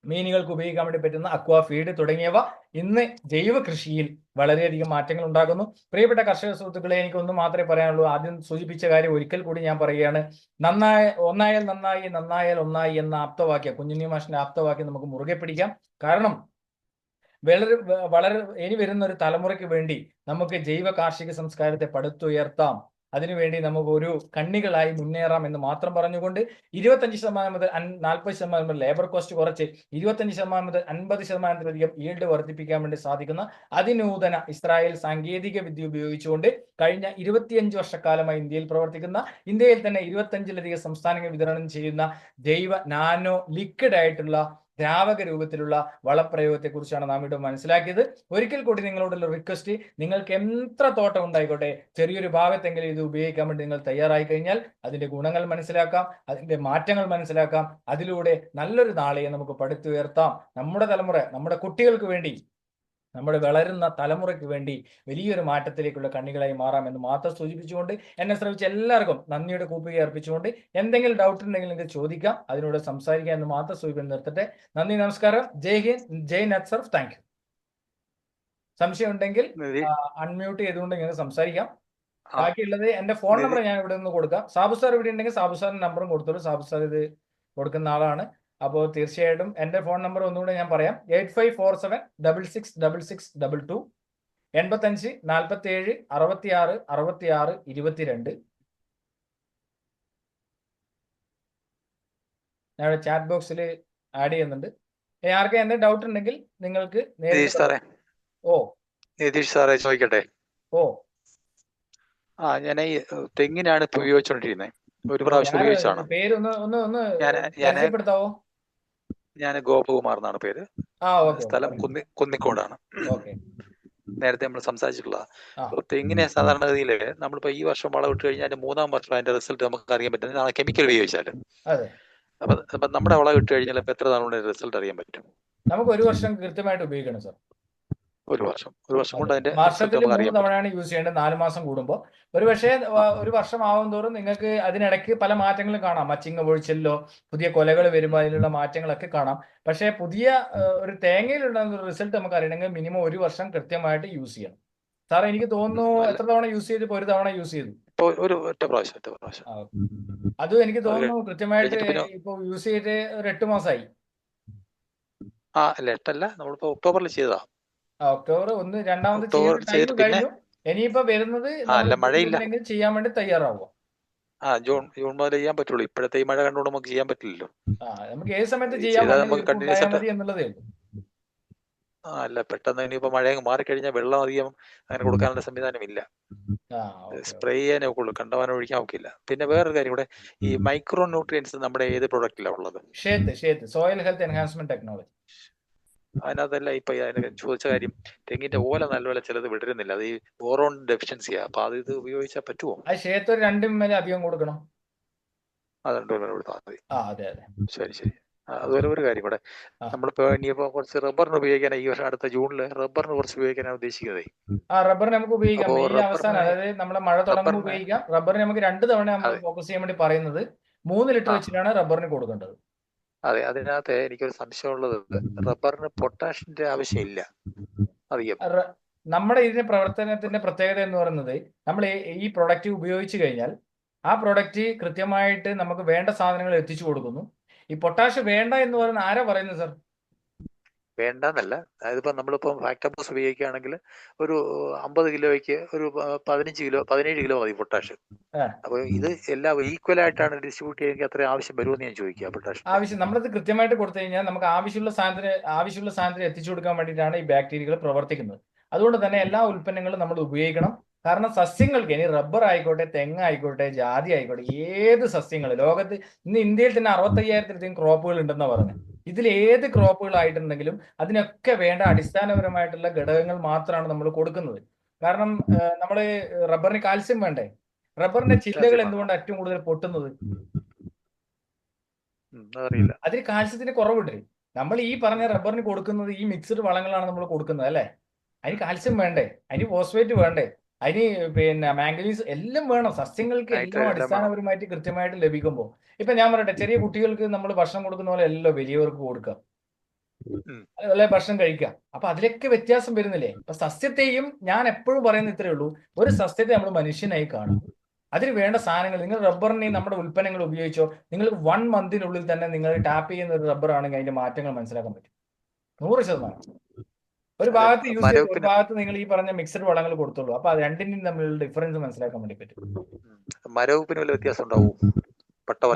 മീനുകൾക്ക് ഉപയോഗിക്കാൻ വേണ്ടി പറ്റുന്ന അക്വാ ഫീഡ് തുടങ്ങിയവ ഇന്ന് ജൈവ കൃഷിയിൽ വളരെയധികം മാറ്റങ്ങൾ ഉണ്ടാകുന്നു. പ്രിയപ്പെട്ട കർഷക സുഹൃത്തുക്കളെ, എനിക്കൊന്നും മാത്രമേ പറയാനുള്ളൂ. ആദ്യം സൂചിപ്പിച്ച കാര്യം ഒരിക്കൽ കൂടി ഞാൻ പറയുകയാണ്. ഒന്നായാൽ നന്നായി, നന്നായാൽ ഒന്നായി എന്ന ആപ്തവാക്യം, കുഞ്ഞുണ്ണി മാഷിന്റെ ആപ്തവാക്യം നമുക്ക് മുറുകെ പിടിക്കാം. കാരണം വളരെ ഇനി വരുന്ന ഒരു തലമുറയ്ക്ക് വേണ്ടി നമുക്ക് ജൈവ കാർഷിക സംസ്കാരത്തെ പടുത്തുയർത്താം. അതിനുവേണ്ടി നമുക്ക് ഒരു കണ്ണികളായി മുന്നേറാം എന്ന് മാത്രം പറഞ്ഞുകൊണ്ട് 25% മുതൽ 40% വരെ ലേബർ കോസ്റ്റ് കുറച്ച് 25% മുതൽ 50%-ലധികം ഈൽഡ് വർദ്ധിപ്പിക്കാൻ വേണ്ടി സാധിക്കുന്ന അതിനൂതന ഇസ്രായേൽ സാങ്കേതിക വിദ്യ ഉപയോഗിച്ചുകൊണ്ട് കഴിഞ്ഞ 25 വർഷക്കാലമായി ഇന്ത്യയിൽ പ്രവർത്തിക്കുന്ന, ഇന്ത്യയിൽ തന്നെ 25ലധികം സംസ്ഥാനങ്ങൾ വിതരണം ചെയ്യുന്ന ജൈവ നാനോ ലിക്വിഡ് ആയിട്ടുള്ള ദ്രാവക രൂപത്തിലുള്ള വളപ്രയോഗത്തെ കുറിച്ചാണ് നാം ഇവിടെ മനസ്സിലാക്കിയത്. ഒരിക്കൽ കൂടി നിങ്ങളോടുള്ള റിക്വസ്റ്റ്, നിങ്ങൾക്ക് എത്ര തോട്ടം ഉണ്ടായിക്കോട്ടെ, ചെറിയൊരു ഭാഗത്തെങ്കിലും ഇത് ഉപയോഗിക്കാൻ വേണ്ടി നിങ്ങൾ തയ്യാറായി കഴിഞ്ഞാൽ അതിന്റെ ഗുണങ്ങൾ മനസ്സിലാക്കാം, അതിന്റെ മാറ്റങ്ങൾ മനസ്സിലാക്കാം. അതിലൂടെ നല്ലൊരു നാളെയെ നമുക്ക് പടുത്തുയർത്താം. നമ്മുടെ തലമുറ, നമ്മുടെ കുട്ടികൾക്ക് വേണ്ടി, നമ്മുടെ വളരുന്ന തലമുറയ്ക്ക് വേണ്ടി വലിയൊരു മാറ്റത്തിലേക്കുള്ള കണ്ണികളായി മാറാം എന്ന് മാത്രം സൂചിപ്പിച്ചുകൊണ്ട് എന്നെ ശ്രമിച്ച എല്ലാവർക്കും നന്ദിയുടെ കൂപ്പുകൈ അർപ്പിച്ചുകൊണ്ട് എന്തെങ്കിലും ഡൗട്ട് ഉണ്ടെങ്കിൽ നിങ്ങൾക്ക് ചോദിക്കാം, അതിനോട് സംസാരിക്കാം എന്ന് മാത്രം സൂചിപ്പിച്ച് നിർത്തട്ടെ. നന്ദി, നമസ്കാരം. ജയ് ഹിന്ദ്, ജയ് നത്സർഫ്. Thank you. സംശയം ഉണ്ടെങ്കിൽ അൺമ്യൂട്ട് ചെയ്തുകൊണ്ട് നിങ്ങൾക്ക് സംസാരിക്കാം. ബാക്കിയുള്ളത് എന്റെ ഫോൺ നമ്പർ ഞാൻ ഇവിടെ നിന്ന് കൊടുക്കാം. സാബു സാർ ഇവിടെ ഉണ്ടെങ്കിൽ സാബു സാറിന്റെ നമ്പറും കൊടുത്തോളൂ. സാബു സാർ ഇത് കൊടുക്കുന്ന ആളാണ്. അപ്പോൾ തീർച്ചയായിട്ടും എന്റെ ഫോൺ നമ്പർ ഒന്നുകൂടെ ഞാൻ പറയാം. 8547666622, 85 47 66 66 22. ഞാൻ ചാറ്റ് ബോക്സിൽ ആഡ് ചെയ്യുന്നുണ്ട്. ആർക്കും എന്തെങ്കിലും ഡൗട്ട് ഉണ്ടെങ്കിൽ നിങ്ങൾക്ക് നിതീഷ് സാറേ ചോദിക്കട്ടെ? ഞാൻ ഈ തെങ്ങിനാണ് ഇപ്പൊ ഉപയോഗിച്ചോണ്ടിരിക്കുന്നത്. ഒരു പ്രാവശ്യം ഉപയോഗിച്ചാണ്. ഞാൻ ഗോപകുമാർ എന്നാണ് പേര്. സ്ഥലം കുന്നിക്കോടാണ്. നേരത്തെ നമ്മൾ സംസാരിച്ചിട്ടുള്ള തെങ്ങിനെ സാധാരണഗതിയിൽ നമ്മളിപ്പോ ഈ വർഷം വളമിട്ട് കഴിഞ്ഞാൽ അതിന്റെ 3-ാം വർഷം അതിന്റെ റിസൾട്ട് നമുക്ക് അറിയാൻ പറ്റുന്നത് കെമിക്കൽ ഉപയോഗിച്ചാല്. അപ്പൊ നമ്മുടെ വളം ഇട്ട് കഴിഞ്ഞാൽ ഇപ്പൊ എത്ര നാളുകൊണ്ട് റിസൾട്ട് അറിയാൻ പറ്റും? നമുക്ക് 1 വർഷം കൃത്യമായിട്ട് ഉപയോഗിക്കണം സാർ. ഒരു വർഷം കൊണ്ട് അതിന്റെ വർഷത്തിൽ 3 തവണയാണ് യൂസ് ചെയ്യേണ്ടത്, 4 മാസം കൂടുമ്പോൾ. ഒരു പക്ഷേ 1 വർഷം ആവും തോറും നിങ്ങൾക്ക് അതിനിടയ്ക്ക് പല മാറ്റങ്ങളും കാണാം. മച്ചിങ്ങ പൊഴിച്ചല്ലോ, പുതിയ കൊലകൾ വരുമ്പോൾ അതിലുള്ള മാറ്റങ്ങളൊക്കെ കാണാം. പക്ഷേ പുതിയ ഒരു തേങ്ങയിലുള്ള റിസൾട്ട് നമുക്ക് അറിയണമെങ്കിൽ മിനിമം 1 വർഷം കൃത്യമായിട്ട് യൂസ് ചെയ്യണം. സാർ എനിക്ക് തോന്നുന്നു എത്ര തവണ യൂസ് ചെയ്തു? 1 തവണ യൂസ് ചെയ്തു. ഒറ്റ പ്രാവശ്യം. അത് എനിക്ക് തോന്നുന്നു കൃത്യമായിട്ട് ഇപ്പൊ യൂസ് ചെയ്തിട്ട് ഒരു 8 മാസമായി. അല്ല, 8 അല്ല, നമ്മളിപ്പോ ഒക്ടോബറിൽ ചെയ്തതാ. ഒക്ടോബർ 1 രണ്ടാമത് കഴിഞ്ഞു. ഇനിയിപ്പോ വരുന്നത് അല്ല മഴയില്ല. ചെയ്യാൻ വേണ്ടി തയ്യാറാവുക. ജൂൺ മുതൽ ചെയ്യാൻ പറ്റുള്ളൂ. ഇപ്പോഴത്തെ ഈ മഴ കണ്ടുകൊണ്ട് നമുക്ക് ചെയ്യാൻ പറ്റില്ലല്ലോ. നമുക്ക് ഏത് സമയത്ത് ചെയ്താൽ നമുക്ക് കണ്ടിന്യൂസ് ആയിട്ട് മതി എന്നുള്ളതേ ഉള്ളൂ. അല്ല പെട്ടെന്ന് ഇനിയിപ്പോ മഴ മാറിക്കഴിഞ്ഞാൽ വെള്ളം അധികം അങ്ങനെ കൊടുക്കാനുള്ള സംവിധാനം ഇല്ല. സ്പ്രേ ചെയ്യാനേ ഒക്കുള്ളൂ, കണ്ടവാനം ഒഴിക്കാൻ ഒക്കില്ല. പിന്നെ വേറൊരു കാര്യം ഇവിടെ, ഈ മൈക്രോ ന്യൂട്രിയൻസ് നമ്മുടെ ഏത് പ്രൊഡക്റ്റിലാണ് ഉള്ളത്? Soil health enhancement technology. അതിനകത്തല്ല ഇപ്പൊ അതിന് ചോദിച്ച കാര്യം, തെങ്ങിന്റെ ഓല നല്ലപോലെ ചിലത് വിടരുന്നില്ല, അത് ഈ ബോറോൺ ഡെഫിഷ്യൻസിയാ. അപ്പൊ അത് ഇത് ഉപയോഗിച്ചാൽ പറ്റുമോ? ക്ഷേത്ര 2 mm അധികം കൊടുക്കണം. അതുകൊണ്ട് കൊടുത്താൽ മതി. അതെ. ശരി. അതുപോലെ ഒരു കാര്യം കൂടെ, നമ്മളിപ്പോ ഇനിയിപ്പോ കുറച്ച് റബ്ബറിന് ഉപയോഗിക്കാൻ ഈ വർഷം അടുത്ത ജൂണില് റബ്ബറിന് കുറച്ച് ഉപയോഗിക്കാനാണ് ഉദ്ദേശിക്കുന്നത്. റബ്ബർ നമുക്ക് ഉപയോഗിക്കാം. മെയ് അവസാനം, അതായത് നമ്മുടെ മഴ തുടങ്ങുമ്പോൾ ഉപയോഗിക്കാം. റബ്ബറിന് നമുക്ക് 2 തവണ നമ്മൾ ഫോക്കസ് ചെയ്യാൻ വേണ്ടി പറയുന്നത് 3 ലിറ്റർ വെച്ചിട്ടാണ് റബ്ബറിന് കൊടുക്കേണ്ടത്. അതെ, അതിനകത്ത് എനിക്കൊരു സംശയമുള്ളത്, റബ്ബറിന് പൊട്ടാഷിന്റെ ആവശ്യമില്ല അധികം. നമ്മുടെ ഇതിന്റെ പ്രവർത്തനത്തിന്റെ പ്രത്യേകത എന്ന് പറയുന്നത്, നമ്മൾ ഈ പ്രൊഡക്റ്റ് ഉപയോഗിച്ചു കഴിഞ്ഞാൽ ആ പ്രൊഡക്റ്റ് കൃത്യമായിട്ട് നമുക്ക് വേണ്ട സാധനങ്ങൾ എത്തിച്ചു കൊടുക്കുന്നു. ഈ പൊട്ടാഷ് വേണ്ട എന്ന് പറയുന്നത് ആരാ പറയുന്നത് സർ? വേണ്ടെന്നല്ല, അതായത് ഇപ്പൊ നമ്മളിപ്പോ ഫാക്ടംബോസ് ഉപയോഗിക്കുകയാണെങ്കിൽ ഒരു 50 കിലോയ്ക്ക് ഒരു 17 കിലോ മതി പൊട്ടാഷ്. അപ്പൊ ഇത് എല്ലാം ഈക്വൽ ആയിട്ടാണ് ഡിസ്ട്രിബ്യൂട്ട് ചെയ്യുമെങ്കിൽ അത്ര ആവശ്യം വരുമെന്ന് ഞാൻ ചോദിക്കുക. പൊട്ടാഷ് ആവശ്യം നമ്മളത് കൃത്യമായിട്ട് കൊടുത്തു കഴിഞ്ഞാൽ നമുക്ക് ആവശ്യമുള്ള സാധനത്തിന് എത്തിച്ചു കൊടുക്കാൻ വേണ്ടിയിട്ടാണ് ഈ ബാക്ടീരിയകൾ പ്രവർത്തിക്കുന്നത്. അതുകൊണ്ട് തന്നെ എല്ലാ ഉൽപ്പന്നങ്ങളും നമ്മൾ ഉപയോഗിക്കണം. കാരണം സസ്യങ്ങൾക്ക്, ഇനി റബ്ബർ ആയിക്കോട്ടെ, തെങ്ങ് ആയിക്കോട്ടെ, ജാതി ആയിക്കോട്ടെ, ഏത് സസ്യങ്ങൾ ലോകത്ത് ഇന്ന് ഇന്ത്യയിൽ തന്നെ 65,000-ലധികം ക്രോപ്പുകൾ ഉണ്ടെന്നാണ് പറഞ്ഞത്. ഇതിൽ ഏത് ക്രോപ്പുകളായിട്ടുണ്ടെങ്കിലും അതിനൊക്കെ വേണ്ട അടിസ്ഥാനപരമായിട്ടുള്ള ഘടകങ്ങൾ മാത്രമാണ് നമ്മൾ കൊടുക്കുന്നത്. കാരണം നമ്മൾ റബ്ബറിന് കാൽസ്യം വേണ്ടേ? റബ്ബറിന്റെ ചില്ലകൾ എന്തുകൊണ്ട് ഏറ്റവും കൂടുതൽ പൊട്ടുന്നത്? അതിന് കാൽസ്യത്തിന്റെ കുറവുണ്ട്. നമ്മൾ ഈ പറഞ്ഞ റബ്ബറിന് കൊടുക്കുന്നത് ഈ മിക്സ്ഡ് വളങ്ങളാണ് നമ്മൾ കൊടുക്കുന്നത് അല്ലേ? അതിന് കാൽസ്യം വേണ്ടേ? അതിന് ഫോസ്ഫേറ്റ് വേണ്ടേ? അതിന് പിന്നെ മാംഗനീസ് എല്ലാം വേണം. സസ്യങ്ങൾക്ക് എല്ലാം അടിസ്ഥാനപരമായിട്ട് കൃത്യമായിട്ട് ലഭിക്കുമ്പോൾ, ഇപ്പൊ ഞാൻ പറയട്ടെ, ചെറിയ കുട്ടികൾക്ക് നമ്മൾ ഭക്ഷണം കൊടുക്കുന്ന പോലെ അല്ലല്ലോ വലിയവർക്ക് കൊടുക്കുക, അതുപോലെ ഭക്ഷണം കഴിക്കുക. അപ്പൊ അതിലൊക്കെ വ്യത്യാസം വരുന്നില്ലേ? അപ്പൊ സസ്യത്തെയും ഞാൻ എപ്പോഴും പറയുന്ന ഇത്രയേ ഉള്ളൂ, ഒരു സസ്യത്തെ നമ്മൾ മനുഷ്യനായി കാണും. അതിന് വേണ്ട സാധനങ്ങൾ, നിങ്ങൾ റബ്ബറിനെ നമ്മുടെ ഉൽപ്പന്നങ്ങൾ ഉപയോഗിച്ചോ, നിങ്ങൾക്ക് 1 മന്തിനുള്ളിൽ തന്നെ നിങ്ങൾ ടാപ്പ് ചെയ്യുന്ന ഒരു റബ്ബർ ആണെങ്കിൽ അതിന്റെ മാറ്റങ്ങൾ മനസ്സിലാക്കാൻ പറ്റും 100%. ഒരു ഭാഗത്ത് യൂസ് ചെയ്ത് ഒരു ഭാഗത്ത് നിങ്ങൾ ഈ പറഞ്ഞ മിക്സഡ് വളങ്ങൾ കൊടുത്തുള്ളൂ. അപ്പൊ അത് രണ്ടിനും തമ്മിലുള്ള ഡിഫറൻസ് മനസ്സിലാക്കാൻ വേണ്ടി പറ്റും.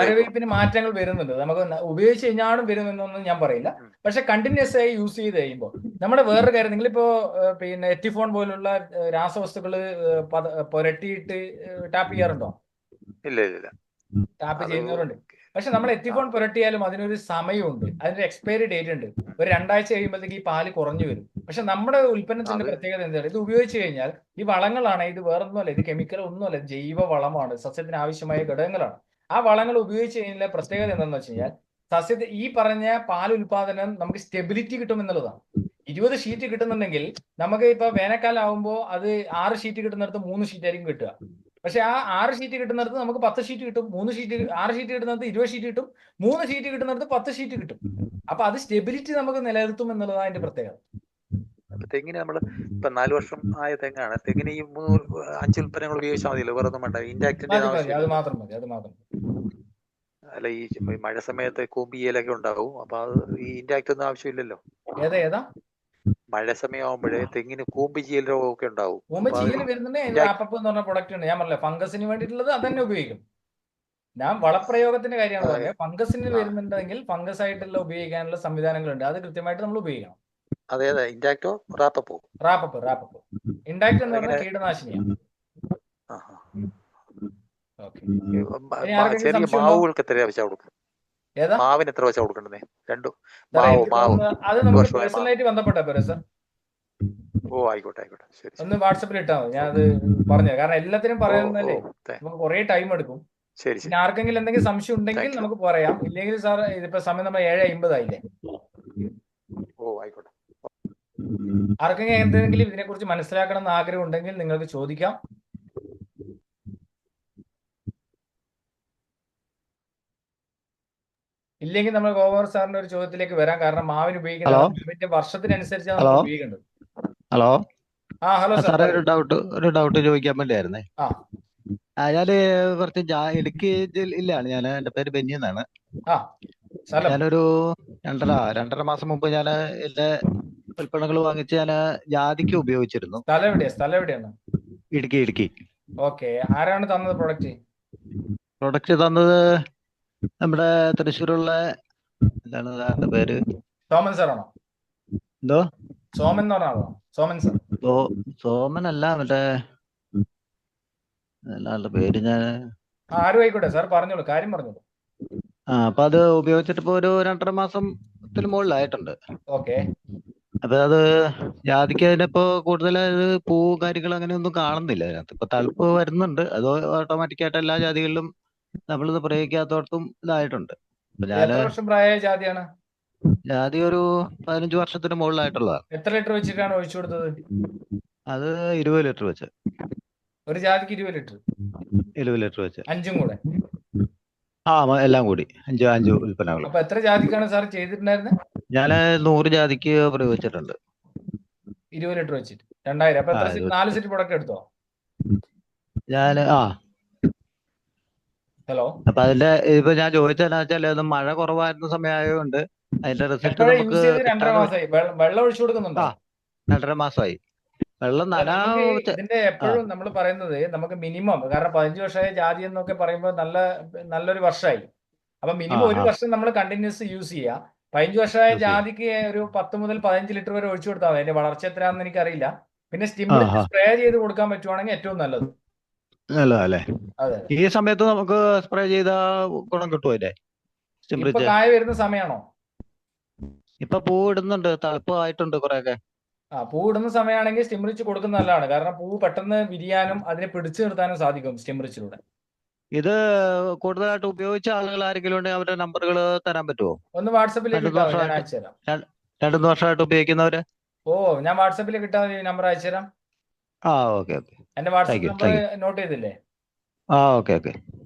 മരവിപ്പിന് മാറ്റങ്ങൾ വരുന്നുണ്ട്. നമുക്ക് ഉപയോഗിച്ച് കഴിഞ്ഞാലും വരുമെന്നൊന്നും ഞാൻ പറയില്ല. പക്ഷെ കണ്ടിന്യൂസ് ആയി യൂസ് ചെയ്ത് കഴിയുമ്പോൾ നമ്മുടെ വേറൊരു കാര്യം, നിങ്ങളിപ്പോ പിന്നെ എറ്റിഫോൺ പോലുള്ള രാസവസ്തുക്കൾ പുരട്ടിയിട്ട് ടാപ്പ് ചെയ്യാറുണ്ടോ? ഇല്ല. ടാപ്പ് ചെയ്യുന്നവരുണ്ട്. പക്ഷെ നമ്മൾ എത്തിഫോൺ പുരട്ടിയാലും അതിനൊരു സമയമുണ്ട്, അതിനൊരു എക്സ്പയറി ഡേറ്റ് ഉണ്ട്. ഒരു 2 ആഴ്ച കഴിയുമ്പോഴത്തേക്ക് ഈ പാല് കുറഞ്ഞു വരും. പക്ഷെ നമ്മുടെ ഉൽപ്പന്നത്തിന്റെ പ്രത്യേകത എന്താണ്? ഇത് ഉപയോഗിച്ച് കഴിഞ്ഞാൽ ഈ വളങ്ങളാണ്, ഇത് വേറൊന്നുമല്ല, ഇത് കെമിക്കൽ ഒന്നുമല്ല, ജൈവ വളമാണ്, സസ്യത്തിന് ആവശ്യമായ ഘടകങ്ങളാണ്. ആ വളങ്ങൾ ഉപയോഗിച്ച് കഴിഞ്ഞാൽ പ്രത്യേകത എന്താണെന്ന് വെച്ച് കഴിഞ്ഞാൽ സസ്യത്തിൽ ഈ പറഞ്ഞ പാൽ ഉൽപാദനം നമുക്ക് സ്റ്റെബിലിറ്റി കിട്ടും എന്നുള്ളതാണ്. 20 ഷീറ്റ് കിട്ടുന്നുണ്ടെങ്കിൽ നമുക്ക് ഇപ്പൊ വേനൽക്കാലം ആകുമ്പോൾ അത് 6 ഷീറ്റ് കിട്ടുന്നിടത്ത് 3 ഷീറ്റ് ആയിരിക്കും കിട്ടുക. പക്ഷെ ആ 6 ഷീറ്റ് കിട്ടുന്നിടത്ത് നമുക്ക് 10 ഷീറ്റ് കിട്ടും. 6 ഷീറ്റ് കിട്ടുന്നിടത്ത് 20 ഷീറ്റ് കിട്ടും. 3 ഷീറ്റ് കിട്ടുന്നിടത്ത് 10 ഷീറ്റ് കിട്ടും. അപ്പൊ അത് സ്റ്റെബിലിറ്റി നമുക്ക് നിലനിർത്തും എന്നുള്ളതാണ് അതിന്റെ പ്രത്യേകത. തെങ്ങിന് നമ്മൾ ഇപ്പൊ 4 വർഷം ആയ തെങ്ങാണ്, തെങ്ങിന് ഈ 5 ഉൽപ്പന്നങ്ങൾ ഉപയോഗിച്ചാൽ മതിയല്ലോ, വേറെ ഒന്നും വേണ്ട. ഇൻഡാക്റ്റിന്റെ അത് മാത്രം മതി. അല്ല, ഈ മഴ സമയത്ത് കൂമ്പിയലൊക്കെ ഉണ്ടാവും, അപ്പൊ അത് ഈ ഇൻഡാക്റ്റ് ഒന്നും ആവശ്യമില്ലല്ലോ. ഏതാ മഴ സമയമാകുമ്പോഴേ തെങ്ങിന് കൂമ്പിചീയൽ രോഗമൊക്കെ ഉണ്ടാവും. കൂമ്പിചീയൽ വരുന്നുണ്ട്. റാപ്പപ്പ് എന്ന് പറഞ്ഞ പ്രൊഡക്റ്റ് ഉണ്ട്. ഞാൻ പറഞ്ഞില്ല, ഫംഗസിന് വേണ്ടിയിട്ടുള്ളത് അത് തന്നെ ഉപയോഗിക്കും. ഞാൻ വളപ്രയോഗത്തിന്റെ കാര്യമാണ് പറയുന്നത്. ഫംഗസിന് വരുന്നുണ്ടെങ്കിൽ ഫംഗസ് ആയിട്ടുള്ള ഉപയോഗിക്കാനുള്ള സംവിധാനങ്ങളുണ്ട്, അത് കൃത്യമായിട്ട് നമ്മൾ ഉപയോഗിക്കണം. അതേതാ, ഇൻഡാക്റ്റോ റാപ്പപ്പോ? റാപ്പപ്പ്. ഇൻഡാക്റ്റ് എന്ന് പറഞ്ഞാൽ കീടനാശിനിയാണ്. ചെറിയ മാവുകൾക്ക് എത്ര വെച്ചാ കൊടുക്കും? മാവിന് എത്ര വെച്ചാ കൊടുക്കണ്ടേ? അത് നമുക്ക് പേഴ്സണലായിട്ട് ബന്ധപ്പെട്ടാ പോരെ സർ? ആയിക്കോട്ടെ, ശരി. ഒന്ന് വാട്സപ്പിൽ ഇട്ടാൽ മതി, ഞാൻ അത് പറഞ്ഞു. കാരണം എല്ലാത്തിനും പറയുന്നല്ലേ നമുക്ക് കുറെ ടൈം എടുക്കും. പിന്നെ ആർക്കെങ്കിലും എന്തെങ്കിലും സംശയം ഉണ്ടെങ്കിൽ നമുക്ക് പറയാം. ഇല്ലെങ്കിൽ സാർ ഇതിപ്പോ സമയം നമ്മൾ 7:50 ആയില്ലേ? ആയിക്കോട്ടെ. ആർക്കെങ്കിലും എന്തെങ്കിലും ഇതിനെ കുറിച്ച് മനസ്സിലാക്കണം എന്ന് ആഗ്രഹം ഉണ്ടെങ്കിൽ നിങ്ങൾക്ക് ചോദിക്കാം. ഇല്ലെങ്കിൽ നമ്മൾ ഗോവർ സാറിന്റെ ഒരു ചോദ്യത്തിലേക്ക് വരാം. കാരണം മാവിന് ഉപയോഗിക്കുന്ന വർഷത്തിനനുസരിച്ചാണ് നമ്മൾ ഉപയോഗിക്കേണ്ടത്. ഹലോ സാർ, ഒരു ഡൗട്ട് ചോദിക്കാൻ വേണ്ടിയായിരുന്നേ. ഞാന് കുറച്ച് ഇടുക്കി ജില്ലയിലാണ്. ഞാൻ, എന്റെ പേര് ബെന്നി എന്നാണ്. ഞാനൊരു 2.5 മാസം മുമ്പ് ഞാൻ എന്റെ ഉൽപ്പന്നങ്ങൾ വാങ്ങിച്ച് ഞാൻ ജാതിക്ക ഉപയോഗിച്ചിരുന്നു. സ്ഥലം എവിടെയാണ്? ഇടുക്കി ഇടുക്കി. ഓക്കെ, ആരാണ് തന്നത് പ്രൊഡക്റ്റ്? പ്രൊഡക്റ്റ് തന്നത് നമ്മുടെ തൃശ്ശൂരുള്ള എന്താണ് സാറിന്റെ പേര്? സോമൻ സാറാണോ? എന്തോ? സോമൻ എന്ന് പറഞ്ഞ ആളോ? സോമൻ സാർ? സോമനല്ല, മറ്റേ ആളുടെ പേര് ഞാൻ ആരും ആയിക്കോട്ടെ സാർ, പറഞ്ഞോളൂ, കാര്യം പറഞ്ഞോളൂ. അപ്പൊ അത് ഉപയോഗിച്ചിട്ട് ഇപ്പൊ ഒരു 2.5 മാസത്തിന് മുകളിലായിട്ടുണ്ട്. ഓക്കെ. അപ്പൊ അത് ജാതിക്ക് അതിനിപ്പോ കൂടുതൽ പൂ കാര്യങ്ങൾ അങ്ങനെ ഒന്നും കാണുന്നില്ല അതിനകത്ത്. ഇപ്പൊ തളിപ്പ് വരുന്നുണ്ട്, അത് ഓട്ടോമാറ്റിക്കായിട്ട് എല്ലാ ജാതികളിലും നമ്മളിത് പ്രയോഗിക്കാത്തോടത്തും ഇതായിട്ടുണ്ട്. അപ്പൊ എത്ര വർഷം പ്രായമായ ജാതിയാണ്? ജാതി ഒരു 15 വർഷത്തിന് മുകളിലായിട്ടുള്ളതാണ്. എത്ര ലിറ്റർ വെച്ചിട്ടാണ് ഒഴിച്ചു കൊടുത്തത്? അത് 20 ലിറ്റർ വെച്ച്. ഒരു ജാതിക്ക് 20 ലിറ്റർ? 20 ലിറ്റർ വെച്ച്. 5ഉം കൂടെ? എല്ലാം കൂടി 5 ഉൽപ്പന്നങ്ങൾ. അപ്പൊ എത്ര ജാതിക്കാണ് സാർ ചെയ്തിട്ടുണ്ടായിരുന്നത്? ഞാൻ 100 ജാതിക്ക് പ്രയോഗിച്ചിട്ടുണ്ട്. 20 ലിറ്റർ വെച്ചിട്ട് 2000. അപ്പൊ എത്ര സെറ്റ്? 4 സെറ്റ് പ്രൊഡക്റ്റ് എടുത്തോ? ഞാൻ ഹലോ. അപ്പൊ അതിന്റെ ഇപ്പൊ ഞാൻ ചോദിച്ചതെന്നു വെച്ചാൽ അത് മഴ കുറവായിരുന്ന സമയമായതുകൊണ്ട് അതിന്റെ റിസൾട്ട് നമുക്ക് 2.5 മാസമായി. വെള്ളം ഒഴിച്ചു കൊടുക്കുന്നുണ്ടോ? 2.5 മാസമായി. വെള്ളം ഇതിന്റെ എപ്പോഴും നമ്മൾ പറയുന്നത് നമുക്ക് മിനിമം, കാരണം 15 വർഷമായ ജാതി എന്നൊക്കെ പറയുമ്പോൾ നല്ലൊരു വർഷമായി. അപ്പൊ മിനിമം 1 വർഷം നമ്മൾ കണ്ടിന്യൂസ് യൂസ് ചെയ്യുക. 15 വർഷമായ ജാതിക്ക് ഒരു 10 മുതൽ 15 ലിറ്റർ വരെ ഒഴിച്ചു കൊടുത്താൽ മതി. അതിന്റെ വളർച്ച എത്രയാണെന്ന് എനിക്കറിയില്ല. പിന്നെ സ്പ്രേ ചെയ്ത് കൊടുക്കാൻ പറ്റുവാണെങ്കിൽ ഏറ്റവും നല്ലത്. നല്ലതല്ലേ? അതെ. ഈ സമയത്ത് നമുക്ക് സ്പ്രേ ചെയ്ത ഗുണം കിട്ടുമല്ലേ? ഇപ്പൊ കായ വരുന്ന സമയമാണോ? ഇപ്പൊ പൂ ഇടുന്നുണ്ട്, തളിപ്പ് ആയിട്ടുണ്ട് കുറെയൊക്കെ. പൂ ഇടുന്ന സമയമാണെങ്കിൽ സ്റ്റിംറിച്ച് കൊടുക്കുന്ന നല്ലതാണ്. കാരണം പൂ പെട്ടെന്ന് വിരിയാനും അതിനെ പിടിച്ചു നിർത്താനും സാധിക്കും സ്റ്റിംറിച്ചിലൂടെ. ഇത് കൂടുതലായിട്ട് ഉപയോഗിച്ച ആളുകൾ ആരെങ്കിലും ഉണ്ടെങ്കിൽ അവരുടെ നമ്പറുകൾ തരാൻ പറ്റുമോ? ഒന്ന് വാട്സപ്പിലേക്ക് ഇട്ടാൽ മതി, ഞാൻ അയച്ചു തരാം. 2 വർഷമായിട്ട് ഉപയോഗിക്കുന്നവര്? ഞാൻ വാട്സപ്പിലേക്ക് ഇട്ടാൽ മതി, നമ്പർ അയച്ചു തരാം. Okay okay. എന്റെ വാട്സപ്പ് നമ്പർ നോട്ട് ചെയ്തില്ലേ? Okay okay.